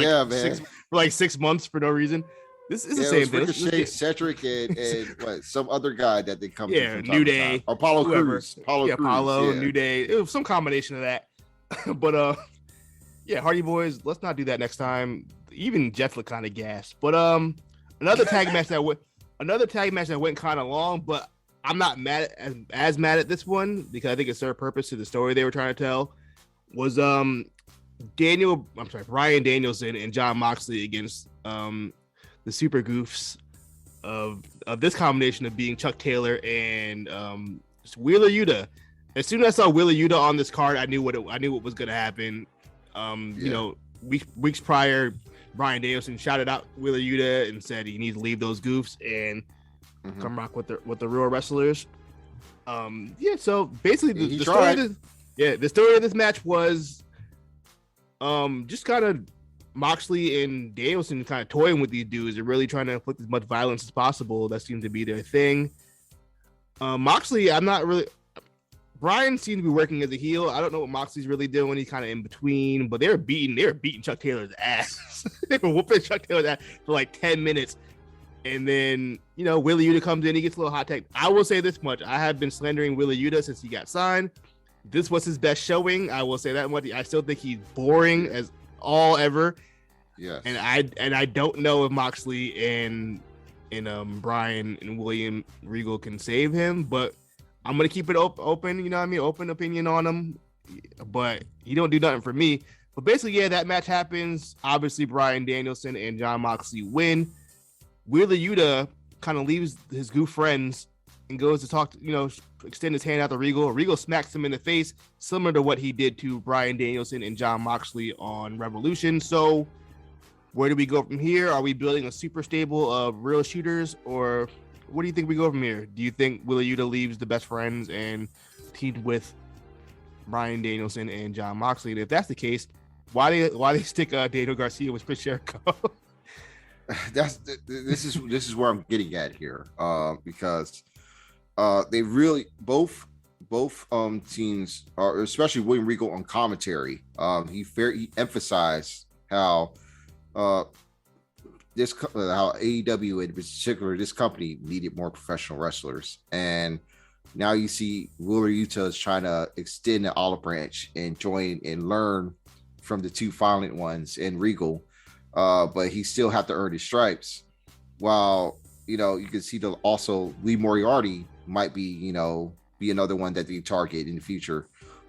like 6 months for no reason. This is the same thing. Ricochet, Cedric, and some other guy that they come to. Yeah, New Day. Apollo Crews. Apollo, New Day. It was some combination of that. But Hardy Boys, let's not do that next time. Even Jeff looked kind of gassed. But another tag match that went kind of long, but I'm not as mad at this one because I think it served purpose to the story they were trying to tell. Was Bryan Danielson and Jon Moxley against the super goofs of this combination of being Chuck Taylor and Wheeler Yuta. As soon as I saw Wheeler Yuta on this card, I knew what was going to happen. Weeks prior, Bryan Danielson shouted out Wheeler Yuta and said he needs to leave those goofs and come rock with the real wrestlers. So basically the story of this match was just kind of Moxley and Danielson kind of toying with these dudes and really trying to inflict as much violence as possible. That seemed to be their thing. Moxley, Bryan seemed to be working as a heel. I don't know what Moxley's really doing. He's kind of in between, but they were beating Chuck Taylor's ass. They were whooping Chuck Taylor's ass for like 10 minutes. And then, Wheeler Yuta comes in, he gets a little hot take. I will say this much. I have been slandering Wheeler Yuta since he got signed. This was his best showing. I will say that much. I still think he's boring as all ever. Yes. And I don't know if Moxley and Bryan and William Regal can save him, but I'm gonna keep it open, open opinion on him. But he don't do nothing for me. But basically, that match happens. Obviously, Bryan Danielson and Jon Moxley win. Wheeler Yuta kind of leaves his goof friends and goes to talk to, extend his hand out to Regal. Regal smacks him in the face, similar to what he did to Bryan Danielson and Jon Moxley on Revolution. So where do we go from here? Are we building a super stable of real shooters, or what do you think we go from here? Do you think Wheeler Yuta leaves the best friends and teamed with Bryan Danielson and Jon Moxley? And if that's the case, why they stick Daniel Garcia with Chris Jericho? This is where I'm getting at here, because they really both teams are, especially William Regal on commentary. He emphasized how how AEW in particular, this company needed more professional wrestlers, and now you see Wheeler Yuta is trying to extend the olive branch and join and learn from the two violent ones in Regal. But he still have to earn his stripes. While you can see also Lee Moriarty might be another one that they target in the future.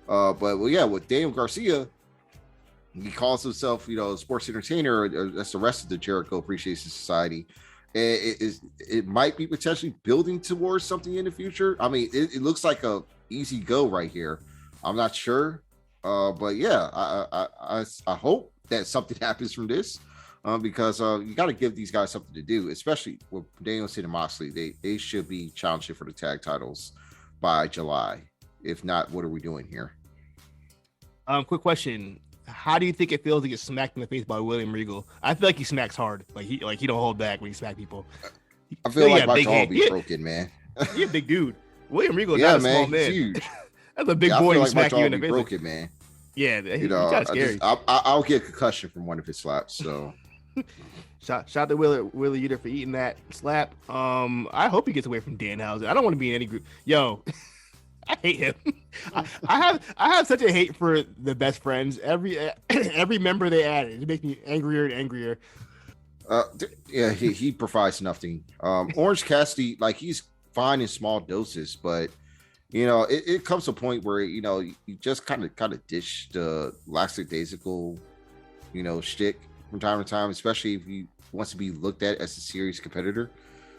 With Daniel Garcia, he calls himself a sports entertainer. That's the rest of the Jericho Appreciation Society. It might be potentially building towards something in the future. I mean, it looks like a easy go right here. I'm not sure, I hope that something happens from this. Because you got to give these guys something to do, especially with Danielson and Moxley. They should be challenging for the tag titles by July. If not, what are we doing here? Quick question. how do you think it feels to get smacked in the face by William Regal? I feel like he smacks hard. Like he don't hold back when he smack people. I feel like my jaw will be broken, man. He's a big dude. William Regal, yeah, not a man, small man. he's huge. That's a big boy I feel who like smack you in the face. Broken, man. Yeah, you know, kind of scary. I'll get a concussion from one of his slaps. So, shout to Willie Uter for eating that slap. I hope he gets away from Danhausen. I don't want to be in any group. Yo, I hate him. I have such a hate for the best friends. Every member they added, it makes me angrier and angrier. Yeah, he provides nothing. Orange Cassidy, like, he's fine in small doses, but you know, it comes to a point where, you know, you just kind of dish the lackadaisical, you know, shtick from time to time, especially if he wants to be looked at as a serious competitor.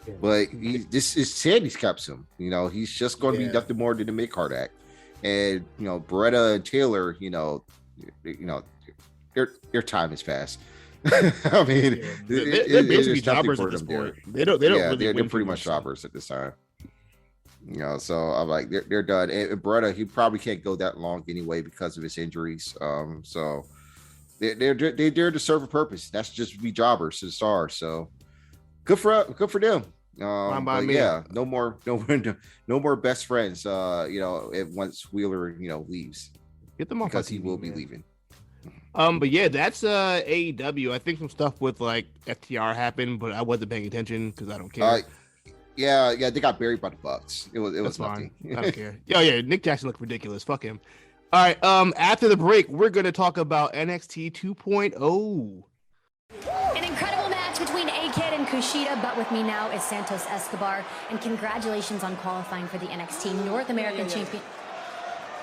Yeah. But this is Sandy's keeps him. You know, he's just going to be nothing more than a mid-card act. And, you know, Beretta and Taylor, you know, their time has passed. I mean, they're basically jobbers at this point. They don't really they're pretty much jobbers at this time. You know, so I'm like, they're done. And Beretta, he probably can't go that long anyway because of his injuries. So they're there to serve a purpose. That's just be jobbers to the stars. So good for them. But yeah, no more best friends. You know, once Wheeler, you know, leaves, get them off because he will be leaving. But yeah, that's AEW. I think some stuff with like FTR happened, but I wasn't paying attention because I don't care. Yeah, they got buried by the Bucks. It was fine. nothing. I don't care. Yeah, Nick Jackson looked ridiculous. Fuck him. All right. After the break, we're gonna talk about NXT 2.0. An incredible match between A-Kid and Kushida, but with me now is Santos Escobar, and congratulations on qualifying for the NXT North American Champion.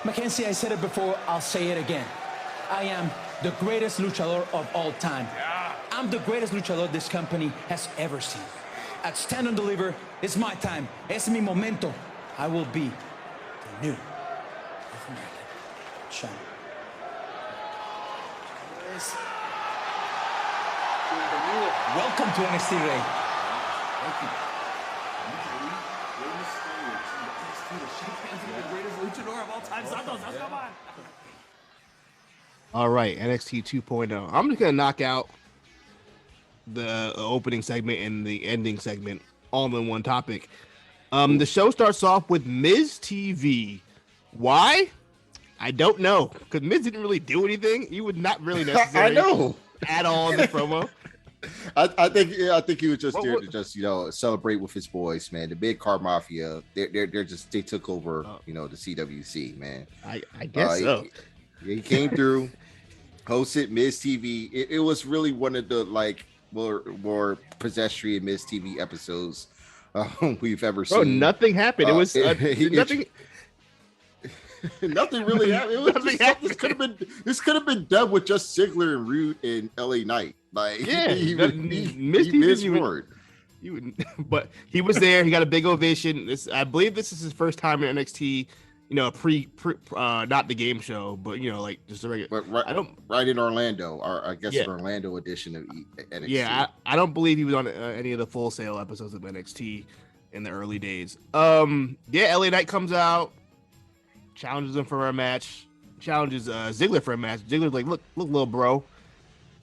Mackenzie, I said it before, I'll say it again. I am the greatest luchador of all time. I'm the greatest luchador this company has ever seen. At Stand and Deliver, it's my time. Es mi momento. I will be the new North American champion. Welcome to NXT, Ray. Thank you. The greatest luchador of all time. Santos, come on. All right, NXT 2.0. I'm just gonna knock out the opening segment and the ending segment all in one topic. The show starts off with Miz TV. Why? I don't know, because Miz didn't really do anything. He was not really necessary. I know at all in the promo. I think he was just there to just, you know, celebrate with his boys, man. The Big Car Mafia, they took over, you know, the CWC, man. I guess so. He came through, hosted Miz TV. It was really one of the like more pedestrian Miz TV episodes we've ever seen. Bro, nothing happened. It was nothing. Nothing really happened. It was this could have been done with just Ziggler and Rude and LA Knight. Like, he missed forward. But he was there. He got a big ovation. I believe this is his first time in NXT. You know, not the game show, but you know, like just a regular. But right in Orlando, or I guess an Orlando edition of NXT. Yeah, I don't believe he was on any of the Full Sail episodes of NXT in the early days. LA Knight comes out, challenges him for a match, challenges Ziggler for a match. Ziggler's like, look, little bro,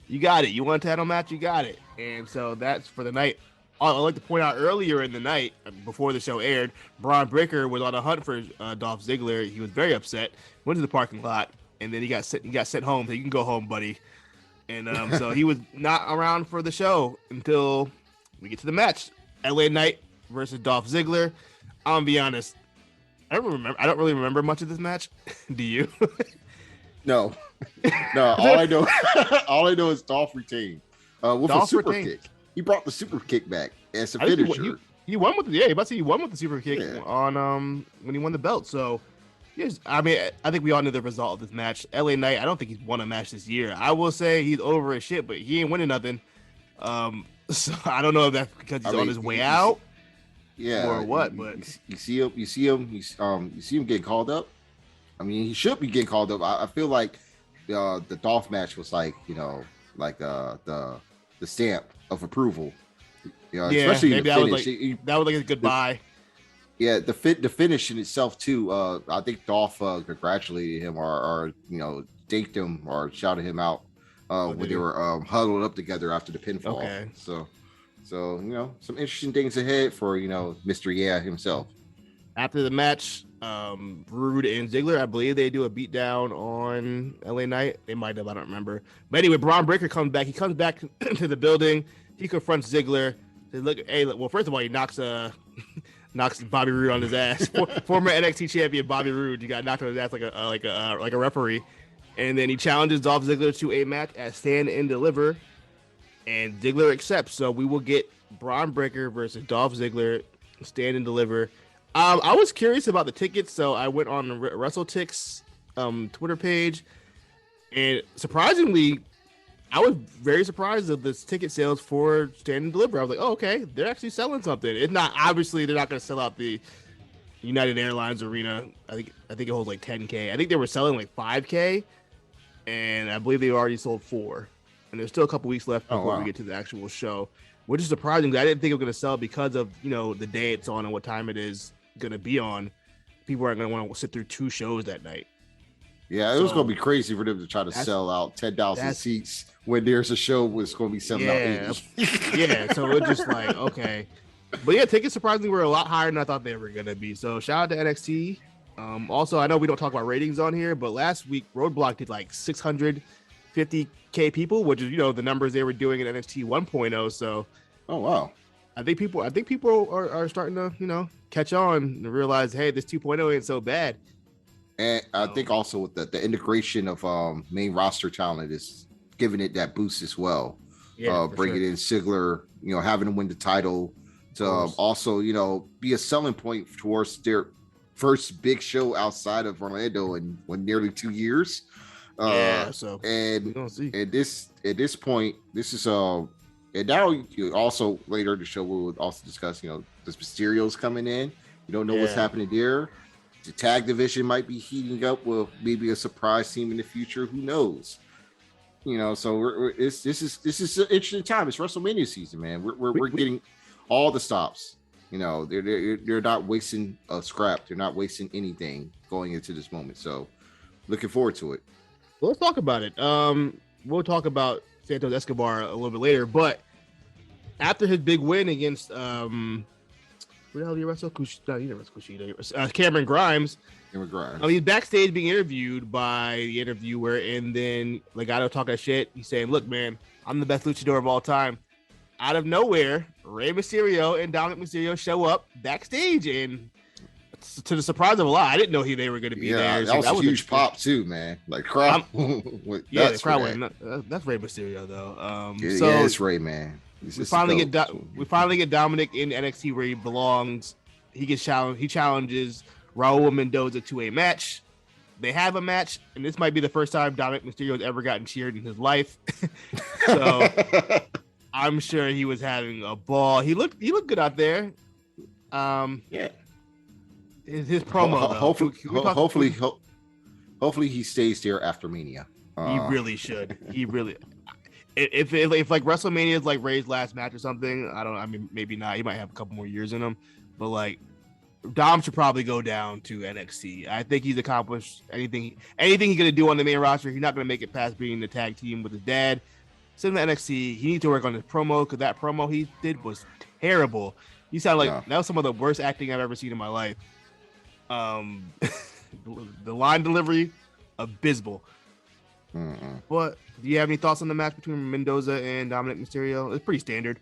you got it. You want a title match? You got it. And so that's for the night. I'd like to point out earlier in the night, before the show aired, Braun Breaker was on a hunt for Dolph Ziggler. He was very upset. Went to the parking lot, and then he got sent home. So you can go home, buddy. And so he was not around for the show until we get to the match. LA Knight versus Dolph Ziggler. I'm gonna be honest, I don't really remember much of this match. Do you? No. All I know is Dolph retained with a super kick. He brought the super kick back as a finisher. He won with he won with the super kick on when he won the belt. So yes, I mean, I think we all knew the result of this match. LA Knight, I don't think he's won a match this year. I will say he's over his shit, but he ain't winning nothing. So I don't know if that's because he's on his way out. Yeah, or what? But you see him getting called up. I mean, he should be getting called up. I feel like the Dolph match was like, you know, like the stamp of approval. You know, especially maybe that was like a goodbye. Yeah, the finish in itself too. I think Dolph congratulated him or thanked him or shouted him out when they were huddled up together after the pinfall. Okay. So some interesting things ahead for Mr. Yeah himself. After the match, Rude and Ziggler, I believe they do a beatdown on LA Knight. They might have, I don't remember. But anyway, Braun Breaker comes back. He comes back to the building. He confronts Ziggler. Well, first of all, he knocks Bobby Roode on his ass. Former NXT champion Bobby Roode, he got knocked on his ass like a referee, and then he challenges Dolph Ziggler to a match at Stand and Deliver, and Ziggler accepts. So we will get Braun Breaker versus Dolph Ziggler, Stand and Deliver. I was curious about the tickets, so I went on the WrestleTix Twitter page, and surprisingly, I was very surprised of the ticket sales for Stand and Deliver. I was like, oh, okay, they're actually selling something. It's not, obviously, they're not going to sell out the United Airlines Arena. I think it holds like 10K. I think they were selling like 5K, and I believe they already sold 4. And there's still a couple weeks left before we get to the actual show, which is surprising. I didn't think it was going to sell because of the day it's on and what time it is going to be on. People aren't going to want to sit through 2 shows that night. Yeah, it was going to be crazy for them to try to sell out 10,000 seats when there's a show was going to be selling out 80. Yeah, so it's just like, okay. But yeah, tickets surprisingly were a lot higher than I thought they were going to be. So shout out to NXT. Also, I know we don't talk about ratings on here, but last week Roadblock did like 650K people, which is, the numbers they were doing in NXT 1.0. So, oh, wow. I think people are starting to, catch on and realize, hey, this 2.0 ain't so bad. And I think also with the integration of main roster talent is giving it that boost as well. Yeah, bringing in Ziggler, having him win the title to also, be a selling point towards their first big show outside of Orlando in nearly 2 years. So and at this point, this is and now also later in the show we'll also discuss, the Mysterios coming in. You don't know what's happening there. The tag division might be heating up with maybe a surprise team in the future. Who knows? So this is an interesting time. It's WrestleMania season, man. We're getting all the stops. They're not wasting a scrap. They're not wasting anything going into this moment. So looking forward to it. Well, let's talk about it. We'll talk about Santos Escobar a little bit later, but after his big win against who the hell did he wrestle? Kushida. Cameron Grimes. He's backstage being interviewed by the interviewer, and then Legado talking shit. He's saying, "Look, man, I'm the best luchador of all time." Out of nowhere, Rey Mysterio and Dominic Mysterio show up backstage, and to the surprise of a lot, I didn't know they were going to be there. That was a huge pop too, man. Like crowd, the crowd went. That's Rey Mysterio though. It's Rey, man. We finally get Dominic in NXT where he belongs. He challenges Raul Mendoza to a match. They have a match, and this might be the first time Dominic Mysterio has ever gotten cheered in his life. So I'm sure he was having a ball. He looked good out there. His promo. Hopefully he stays there after Mania. He really should. He really. If like WrestleMania is like Ray's last match or something, I mean, maybe not. He might have a couple more years in him, but like Dom should probably go down to NXT. I think he's accomplished anything he's gonna do on the main roster. He's not gonna make it past being the tag team with his dad. Send him to NXT. He needs to work on his promo because that promo he did was terrible. He sounded like that was some of the worst acting I've ever seen in my life. The line delivery, abysmal. But do you have any thoughts on the match between Mendoza and Dominic Mysterio? It's pretty standard.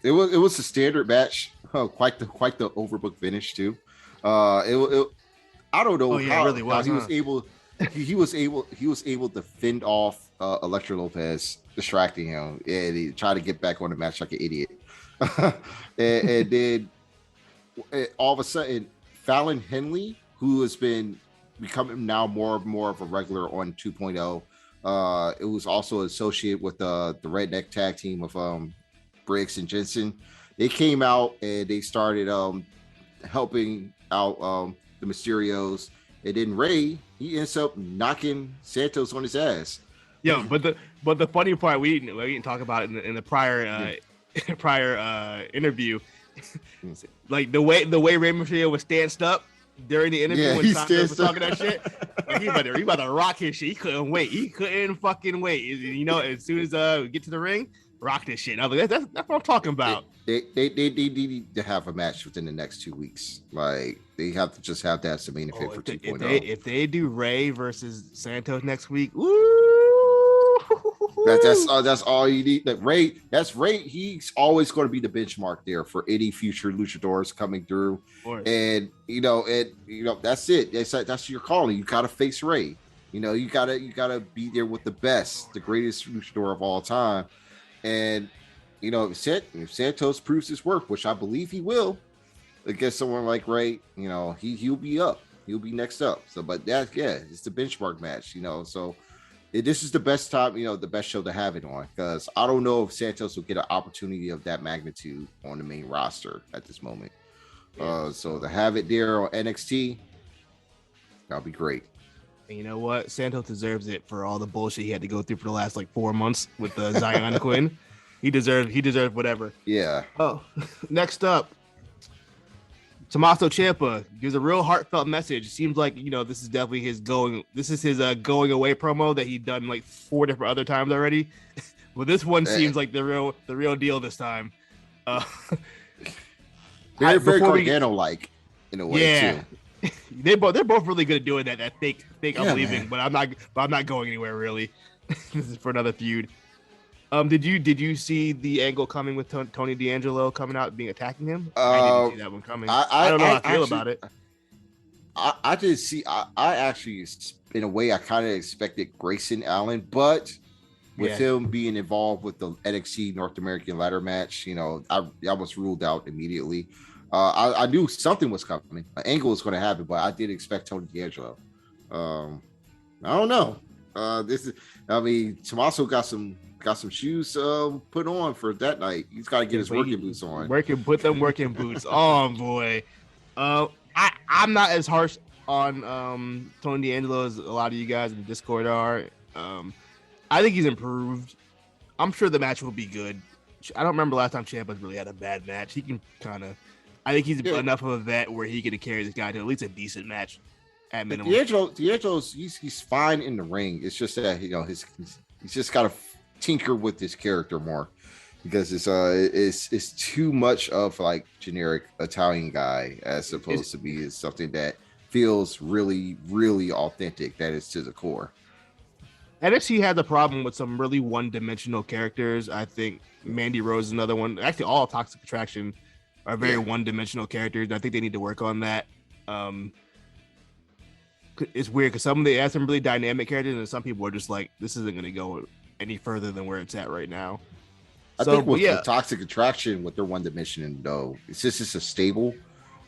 It was a standard match. Quite the overbooked finish too. I don't know how, it really was, how he was able to fend off Elektra Lopez distracting him, and he tried to get back on the match like an idiot. and then all of a sudden, Fallon Henley, who has been becoming now more of a regular on 2.0. It was also associated with the redneck tag team of Briggs and Jensen. They came out and they started helping out the Mysterios, and then Ray, he ends up knocking Santos on his ass. Yeah, but the funny part we didn't talk about it in the prior interview. like the way Rey Mysterio was stanced up during the interview when Santos was talking that shit. Like, he about to rock his shit. He couldn't wait. He couldn't fucking wait. You know, as soon as we get to the ring, rock this shit. And I was like, that's what I'm talking about. They need to have a match within the next 2 weeks. Like, they have to just have that as the main event for 2.0. If they do Ray versus Santos next week, woo! That's all you need. That Ray, that's Ray. He's always going to be the benchmark there for any future luchadors coming through. And that's it. That's your calling. You got to face Ray. You gotta be there with the best, the greatest luchador of all time. And if Santos proves his worth, which I believe he will, against someone like Ray, he'll be up. He'll be next up. So, but it's the benchmark match. So this is the best time, the best show to have it on, because I don't know if Santos will get an opportunity of that magnitude on the main roster at this moment. So to have it there on NXT, that'll be great. And you know what? Santos deserves it for all the bullshit he had to go through for the last 4 months with Zion Quinn. He deserved whatever. Yeah. Oh, next up, Tommaso Ciampa gives a real heartfelt message. It seems like this is definitely his going away promo that he'd done 4 different other times already. But this one seems like the real deal this time. Very Gargano-like in a way too. They're both really good at doing that fake I'm leaving, but I'm not going anywhere really. This is for another feud. Did you see the angle coming with Tony D'Angelo coming out and attacking him? I didn't see that one coming. I don't know how I feel about it. I did see. I actually, in a way, I kind of expected Grayson Allen, but with him being involved with the NXT North American ladder match, I was ruled out immediately. I knew something was coming. An angle was going to happen, but I did expect Tony D'Angelo. I don't know. Tommaso got some shoes put on for that night. He's got to get his working boots on. Put them working boots on, boy. I'm not as harsh on Tony D'Angelo as a lot of you guys in the Discord are. I think he's improved. I'm sure the match will be good. I don't remember last time Ciampa's really had a bad match. He can I think he's enough of a vet where he can carry this guy to at least a decent match at minimum. D'Angelo's he's fine in the ring. It's just that he's just got to tinker with his character more, because it's too much of generic Italian guy as opposed to be something that feels really, really authentic. That is to the core. NXT has a problem with some really one-dimensional characters. I think Mandy Rose is another one. Actually, all Toxic Attraction are very one-dimensional characters. I think they need to work on that. It's weird because they have some really dynamic characters, and some people are just like, this isn't going to go any further than where it's at right now. I think with the Toxic Attraction, with their one dimension, though, it's just a stable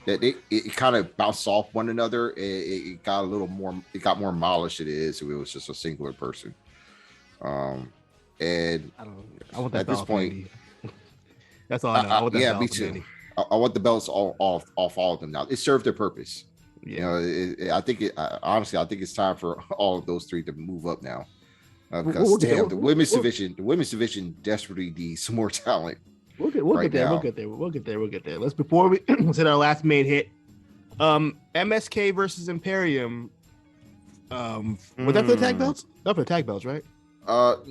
that it kind of bounced off one another. It got a little more, it got more mileage than it is if it was just a singular person. And I want that at this point, that's all I know. Me too. I want the belts all off all of them now. It served their purpose. Yeah. I think honestly, I think it's time for all of those three to move up now. Because the women's division desperately needs some more talent. We'll get there. Let's before we hit our last main hit. MSK versus Imperium. Was that for the tag belts? Not for the tag belts, right? No.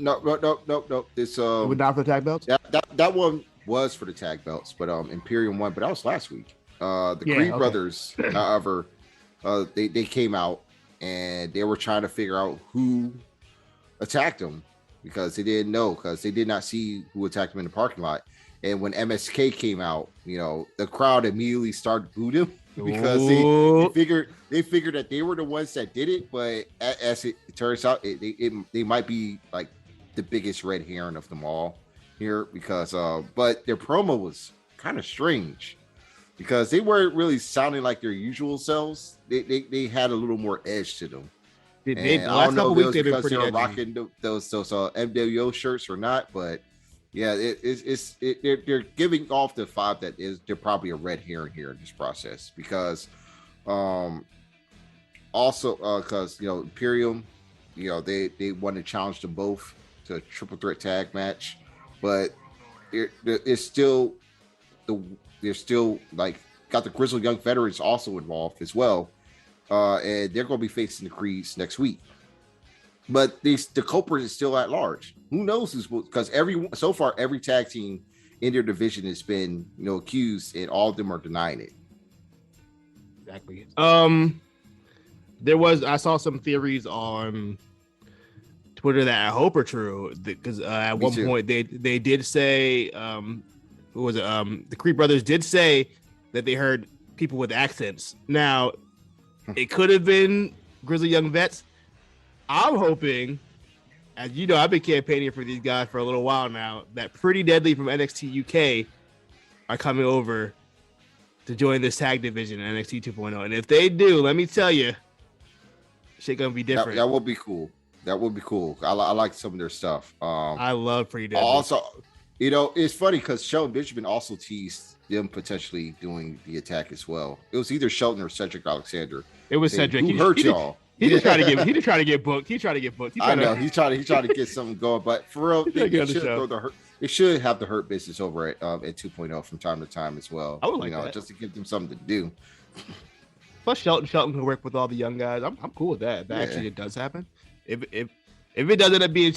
It's not for the tag belts. That one was for the tag belts, but Imperium won, but that was last week. Creed brothers, however, they came out and they were trying to figure out who attacked them, because they didn't know, because they did not see who attacked them in the parking lot. And when MSK came out, the crowd immediately started booing him because they figured that they were the ones that did it. But as it turns out, they might be like the biggest red herring of them all here, because but their promo was kind of strange, because they weren't really sounding like their usual selves. They had a little more edge to them. The last couple weeks they've been pretty edgy. Rocking those MWO shirts or not, but yeah, they're giving off the vibe that they're probably a red herring here in this process, because because Imperium, they want to challenge them both to a triple threat tag match, but they're still like got the Grizzled Young Veterans also involved as well, and they're going to be facing the Creeds next week. But the culprit is still at large. Who knows who's, because so far every tag team in their division has been accused, and all of them are denying it. Exactly. I saw some theories on Twitter that I hope are true, because at one point they did say, who was it? The Creed brothers did say that they heard people with accents. Now, it could have been Grizzly Young Vets. I'm hoping, as you know, I've been campaigning for these guys for a little while now, that Pretty Deadly from NXT UK are coming over to join this tag division in NXT 2.0. And if they do, let me tell you, shit gonna be different. That would be cool. That would be cool. I like some of their stuff. I love Pretty Deadly. Also, it's funny because Shelton Benjamin also teased them potentially doing the attack as well. It was either Shelton or Cedric Alexander. It was Cedric. Who hurt y'all? He just tried to get booked. I know he's trying to get something going, but for real, they should have the hurt business over at 2.0 from time to time as well. I would like that, just to give them something to do. Plus, Shelton can work with all the young guys. I'm cool with that. If that actually it does happen. If it does end up being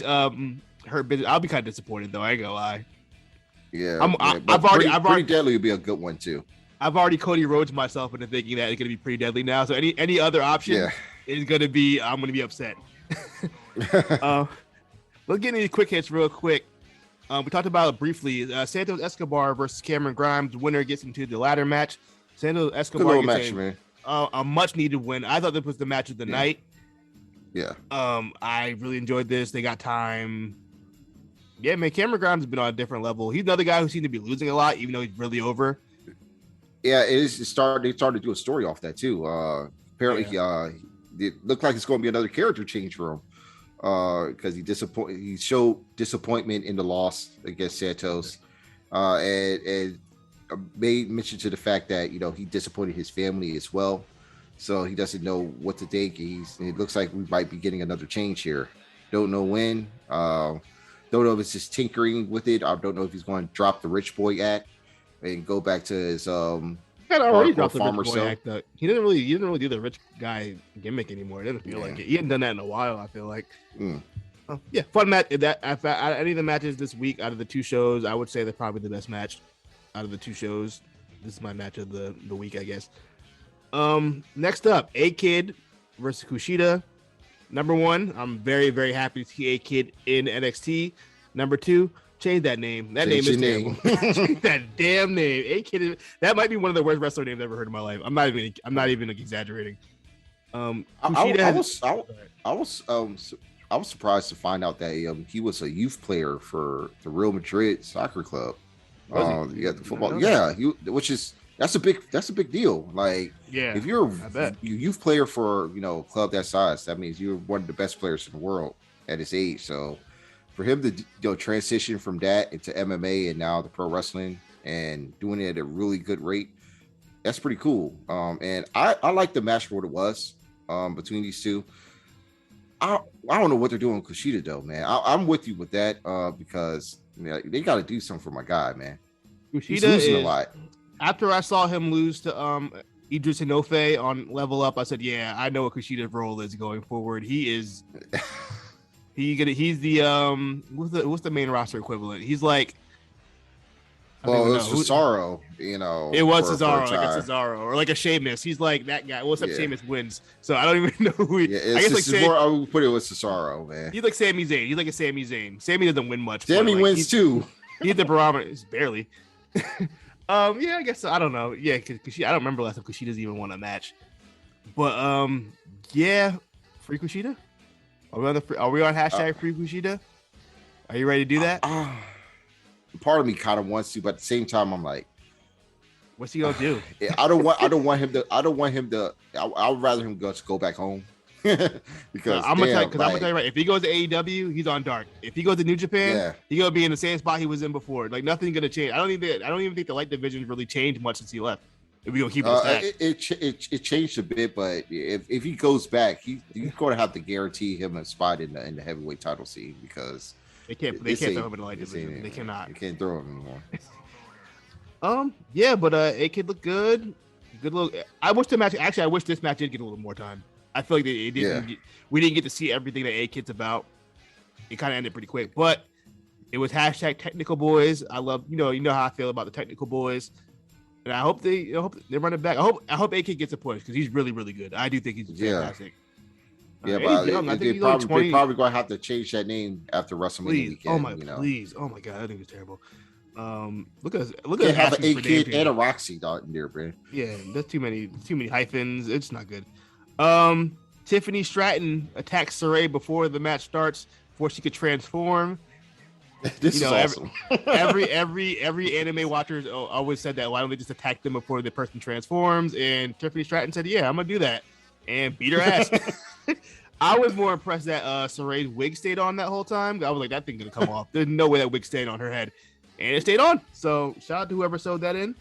hurt business, I'll be kind of disappointed though. I ain't gonna lie. Yeah, I've already Deadly would be a good one too. I've already Cody Rhodes myself into thinking that it's gonna be Pretty Deadly now. So any other option is gonna be I'm gonna be upset. Let's get into these quick hits real quick. We talked about it briefly. Santos Escobar versus Cameron Grimes. The winner gets into the ladder match. Santos Escobar gets a much needed win. I thought this was the match of the night. Yeah. I really enjoyed this. They got time. Yeah, man, Cameron Grimes has been on a different level. He's another guy who seemed to be losing a lot, even though he's really over. Yeah, they started to do a story off that too. Apparently, it looked like it's going to be another character change for him because he showed disappointment in the loss against Santos, and made mention to the fact that he disappointed his family as well, so he doesn't know what to think. It looks like we might be getting another change here. Don't know when. Don't know if it's just tinkering with it. I don't know if he's going to drop the Rich Boy act and go back to his already dropped the Rich Boy act. He didn't really do the rich guy gimmick anymore. It didn't feel like it. He hadn't done that in a while, I feel like. Fun match. Any of the matches this week out of the two shows, I would say they're probably the best match out of the two shows. This is my match of the week, I guess. Next up, A-Kid versus Kushida. Number one, I'm very, very happy to see A-Kid in NXT. Number two, change that name. That name is terrible. Change that damn name. A-Kid. That might be one of the worst wrestler names I've ever heard in my life. I'm not even exaggerating. I was surprised to find out that he was a youth player for the Real Madrid soccer club. The football. Yeah, that's a big deal. Like, if you're a youth player for a club that size, that means you're one of the best players in the world at his age. So for him to transition from that into MMA and now the pro wrestling and doing it at a really good rate, that's pretty cool. And I like the match for what it was between these two. I don't know what they're doing with Kushida though, man. I'm with you with that because they got to do something for my guy, man. He's losing a lot. After I saw him lose to Idris Inoue on Level Up, I said, "Yeah, I know what Kushida's role is going forward. He's the what's the main roster equivalent? He's like, it was Cesaro, it was Cesaro, like a Cesaro or like a Sheamus. He's like that guy. What's up? Sheamus wins, so I don't even know who he. I guess I would put it with Cesaro, man. He's like Sami Zayn. He's like a Sami Zayn. Sami doesn't win much. Sami wins too. He's the barometer. It's barely. I guess so. I don't know. Yeah, because I don't remember last time Kushida's even won a match. But free Kushida. Are we on hashtag free Kushida? Are you ready to do that? Part of me kind of wants to, but at the same time, I'm like, what's he gonna do? I don't want him to. I would rather him go back home. Because I'm gonna tell you right. If he goes to AEW, he's on Dark. If he goes to New Japan, he's gonna be in the same spot he was in before. Like nothing's gonna change. I don't even think the light division really changed much since he left. If we gonna keep it changed a bit, but if he goes back, he's gonna have to guarantee him a spot in the heavyweight title scene because they can't throw him in the light division. They cannot. You can't throw him anymore. But A-Kid looked good. good little. I wish the match. Actually, I wish this match did get a little more time. I feel like it didn't. We didn't get to see everything that A-Kid's about. It kind of ended pretty quick, but it was hashtag Technical Boys. I love you know how I feel about the Technical Boys, and I hope they run it back. I hope A-Kid gets a push because he's really good. I do think he's fantastic. Yeah, but they probably gonna have to change that name after WrestleMania weekend. Please! Oh my god, I think it's terrible. Look at have an A-Kid and a Roxy in there, bro. Yeah, that's too many hyphens. It's not good. Tiffany Stratton attacks Saray before the match starts, before she could transform. This is awesome. every anime watcher always said that. Why don't they just attack them before the person transforms? And Tiffany Stratton said, "Yeah, I'm gonna do that," and beat her ass. I was more impressed that Saray's wig stayed on that whole time. I was like, that thing's gonna come off. There's no way that wig stayed on her head, and it stayed on. So shout out to whoever sewed that in.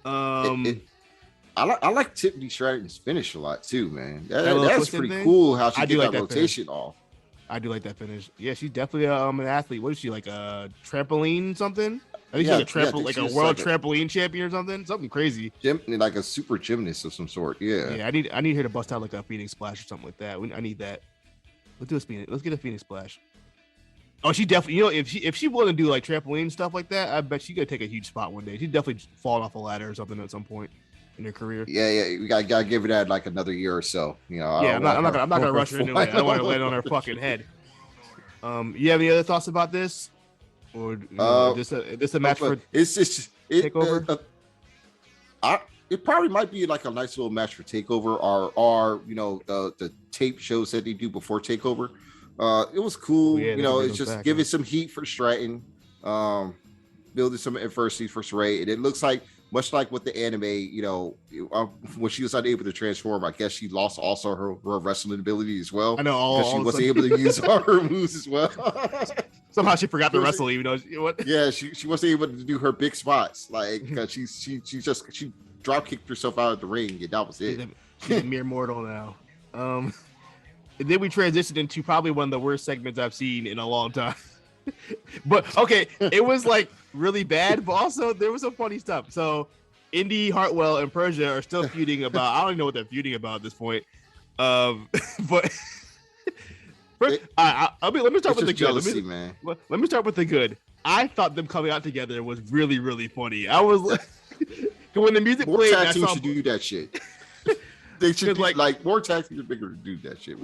I like Tiffany Stratton's finish a lot too, man. That's pretty cool how she did that rotation off. I do like that finish. Yeah, she's definitely an athlete. What is she, like a trampoline something? I think she's like a world trampoline champion or something crazy. Like a super gymnast of some sort. Yeah. Yeah, I need her to bust out like a Phoenix Splash or something like that. I need that. Let's get a Phoenix Splash. Oh, she definitely. If she wanted to do like trampoline stuff like that, I bet she could take a huge spot one day. She'd definitely fall off a ladder or something at some point in her carear. Yeah. We gotta give her that like another year or so. I'm not gonna rush her into it. I don't want to land on her fucking head. You have any other thoughts about this? Or this a match for Takeover? It probably might be like a nice little match for Takeover, or the tape shows that they do before Takeover. It was cool. It's just giving some heat for Stratton, building some adversity for Saray, and it looks like much like with the anime, when she was unable to transform, I guess she lost also her wrestling ability as well. I know, because she wasn't able to use all her moves as well. Somehow she forgot to wrestle, even though what? Yeah, she wasn't able to do her big spots, like because she drop kicked herself out of the ring, and that was it. She's a mere mortal now. And then we transitioned into probably one of the worst segments I've seen in a long time. But okay, it was like really bad, but also there was some funny stuff. So Indy, Hartwell, and Persia are still feuding about. I don't even know what they're feuding about at this point. But first, let me start with the good. Jealousy, man. Let me start with the good. I thought them coming out together was really funny. I was like, when the music played, tag teams should do that shit. They should like more tag teams are bigger to do that shit.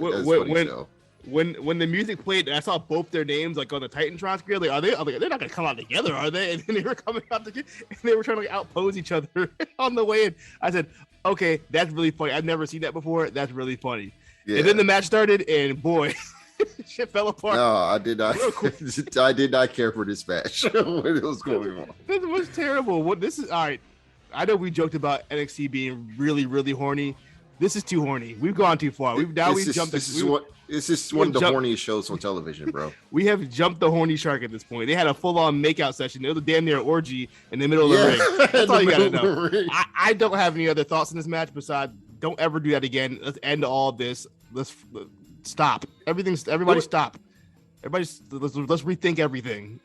When the music played, I saw both their names like on the Titantron screen. Like, they're not gonna come out together, are they? And then they were coming out together, and they were trying to like outpose each other on the way in. I said, okay, that's really funny. I've never seen that before. That's really funny. Yeah. And then the match started, and boy, shit fell apart. No, I did not. I did not care for this match when it was going on. This was terrible. This is all right. I know we joked about NXT being really horny. This is too horny. We've gone too far. This is one of the horniest shows on television, bro. We have jumped the horny shark at this point. They had a full-on makeout session. It was a damn near orgy in the middle of the ring. That's all you gotta know. I don't have any other thoughts in this match besides don't ever do that again. Let's end all of this. Let's stop. Everybody stop. Let's rethink everything.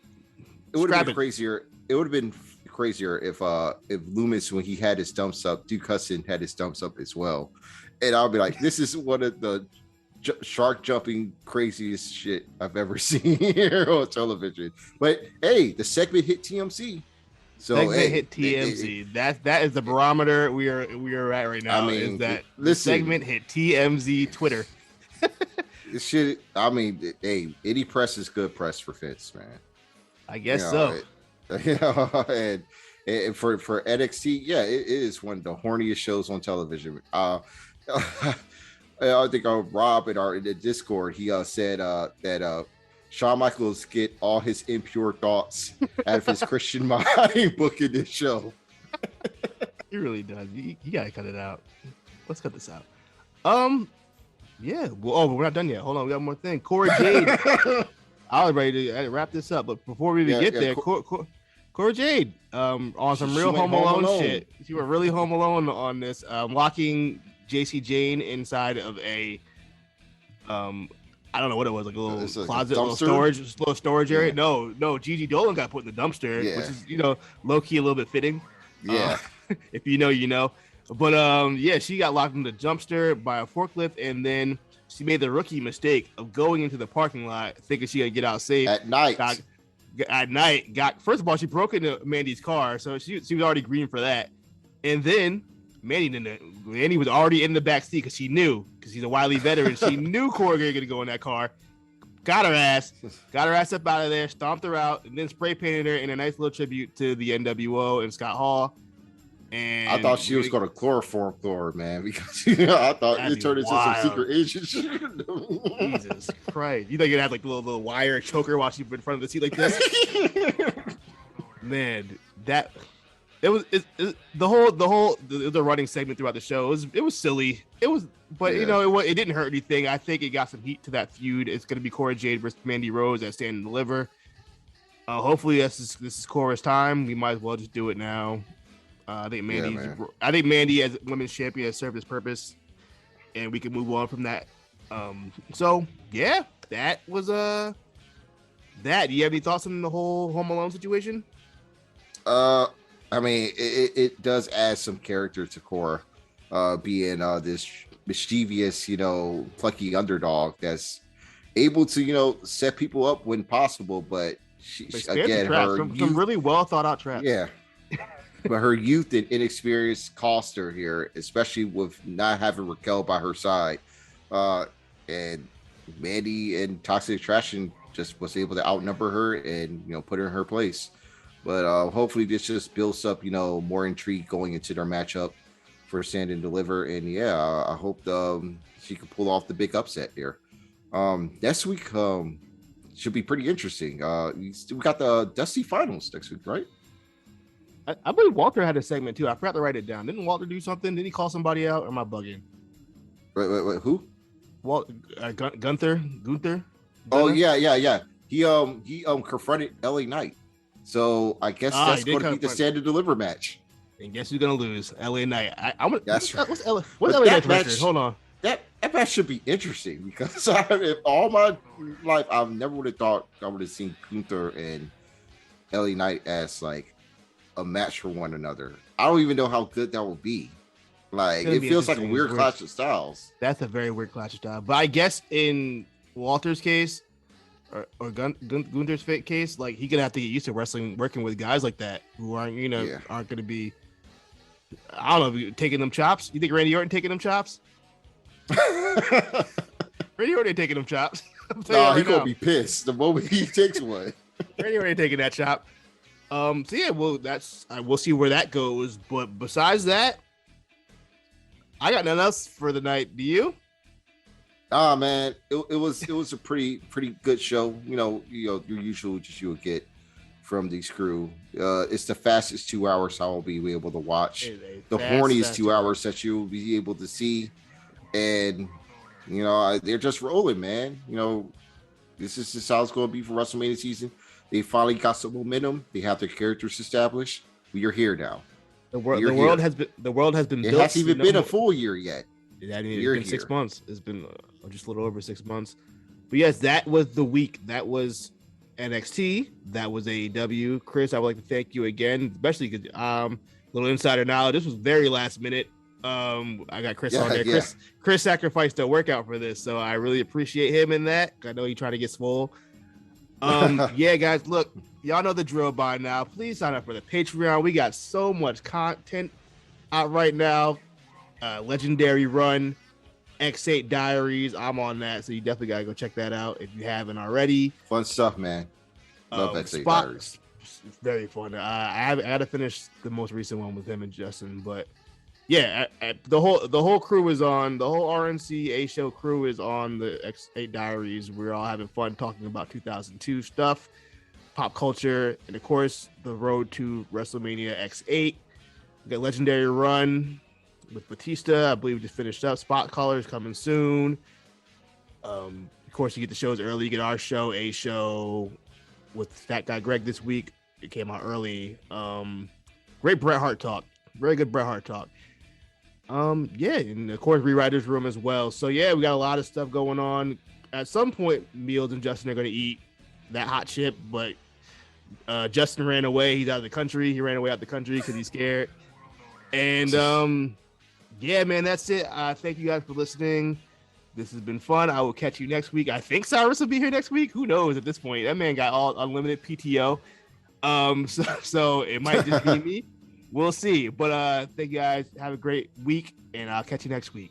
It would have been crazier. It would have been crazier if Loomis, when he had his dumps up, Duke Hudson had his dumps up as well, and I'll be like, this is one of the shark jumping craziest shit I've ever seen here on television. But hey, the segment hit TMZ. So hit TMZ. That is the barometer we are at right now. I mean, is that the segment hit TMZ Twitter? This shit. I mean, hey, any press is good press for Vince, man. I guess so. And for NXT, yeah, it is one of the horniest shows on television. I think Rob in the Discord, he said that Shawn Michaels get all his impure thoughts out of his Christian mind booking this show. He really does. You gotta cut it out. Let's cut this out. Yeah. Well, we're not done yet. Hold on, we got one more thing. Cora Jade. I was ready to wrap this up, but before we even get there, Cora Jade, on some real Home Alone shit. She went really Home Alone on this, locking JC Jane inside of a, I don't know what it was, like a little closet, a little storage area. No, Gigi Dolan got put in the dumpster, which is, low key a little bit fitting. Yeah. If you know, you know. But yeah, she got locked in the dumpster by a forklift, and then she made the rookie mistake of going into the parking lot thinking she could get out safe at night. First of all, she broke into Mandy's car, so she was already green for that. And then Mandy was already in the back seat because she's a wily veteran. She knew Corey was gonna go in that car. Got her ass up out of there, stomped her out, and then spray painted her in a nice little tribute to the NWO and Scott Hall. And I thought she was going to chloroform Thor, man, because I thought it turned into some secret agent shit. Jesus Christ! You think you'd have like a little wire choker while she's in front of the seat like this? Man, that the running segment throughout the show. It was silly. But it didn't hurt anything. I think it got some heat to that feud. It's going to be Cora Jade versus Mandy Rose at Stand and Deliver. Hopefully this is Cora's time. We might as well just do it now. I think Mandy as women's champion has served its purpose, and we can move on from that. So yeah, that was that. Do you have any thoughts on the whole Home Alone situation? I mean, it does add some character to Cora, being this mischievous, plucky underdog that's able to, set people up when possible. But she again, some really well thought out traps. Yeah. But her youth and inexperience cost her here, especially with not having Raquel by her side. And Mandy and Toxic Attraction just was able to outnumber her and, put her in her place. But hopefully this just builds up, more intrigue going into their matchup for Stand and Deliver. And yeah, I hope she can pull off the big upset here. Next week should be pretty interesting. We got the Dusty Finals next week, right? I believe Walter had a segment too. I forgot to write it down. Didn't Walter do something? Did he call somebody out? Or am I bugging? Wait, who? Gunther. Oh yeah. He confronted LA Knight. So I guess that's going to be the Stand and Deliver match. And guess who's going to lose? LA Knight. That's right. What's LA Knight's record? Hold on. That match should be interesting because all my life I never would have thought I would have seen Gunther and LA Knight as like a match for one another. I don't even know how good that will be. Like it feels like a weird clash of styles. That's a very weird clash of styles. But I guess in Walter's case or Gunther's case, like he gonna have to get used to working with guys like that who aren't aren't gonna be. I don't know, taking them chops. You think Randy Orton taking them chops? Randy Orton ain't taking them chops. No, he's gonna be pissed the moment he takes one. Randy Orton ain't taking that chop. So yeah, well, we'll see where that goes. But besides that, I got nothing else for the night. Do you? Man, it was a pretty good show. Your usual just you'll get from these crew. It's the fastest 2 hours I will be able to watch. The horniest 2 hours that you'll be able to see, and they're just rolling, man. This is just how it's going to be for WrestleMania season. They finally got some momentum. They have their characters established. We are here now. The world has been built. It hasn't even been a full year yet. It hasn't even been 6 months. It's been just a little over 6 months. But yes, that was the week. That was NXT. That was AEW. Chris, I would like to thank you again, especially because little insider knowledge. This was very last minute. I got Chris on there. Yeah. Chris sacrificed a workout for this, so I really appreciate him in that. I know he's trying to get swole. Yeah, guys, look, y'all know the drill by now. Please sign up for the Patreon. We got so much content out right now. Legendary Run, X8 Diaries. I'm on that, so you definitely gotta go check that out if you haven't already. Fun stuff, man. Love X8 Diaries. It's very fun. I had to finish the most recent one with him and Justin, but yeah, the whole crew is on. The whole RNC A Show crew is on the X8 Diaries. We're all having fun talking about 2002 stuff, pop culture, and of course the road to WrestleMania X8. We got Legendary Run with Batista. I believe we just finished up. Spot Callers coming soon. Of course, you get the shows early. You get our show, A Show, with Fat Guy Greg this week. It came out early. Great Bret Hart talk. Very good Bret Hart talk. Yeah, and of course, Rewriters Room as well. So yeah, we got a lot of stuff going on. At some point, Meals and Justin are going to eat that hot chip, but Justin ran away. He's out of the country. He ran away out of the country because he's scared. And Yeah, man, that's it. Thank you guys for listening. This has been fun. I will catch you next week. I think Cyrus will be here next week. Who knows at this point? That man got all unlimited PTO. So it might just be me. We'll see. But thank you guys. Have a great week, and I'll catch you next week.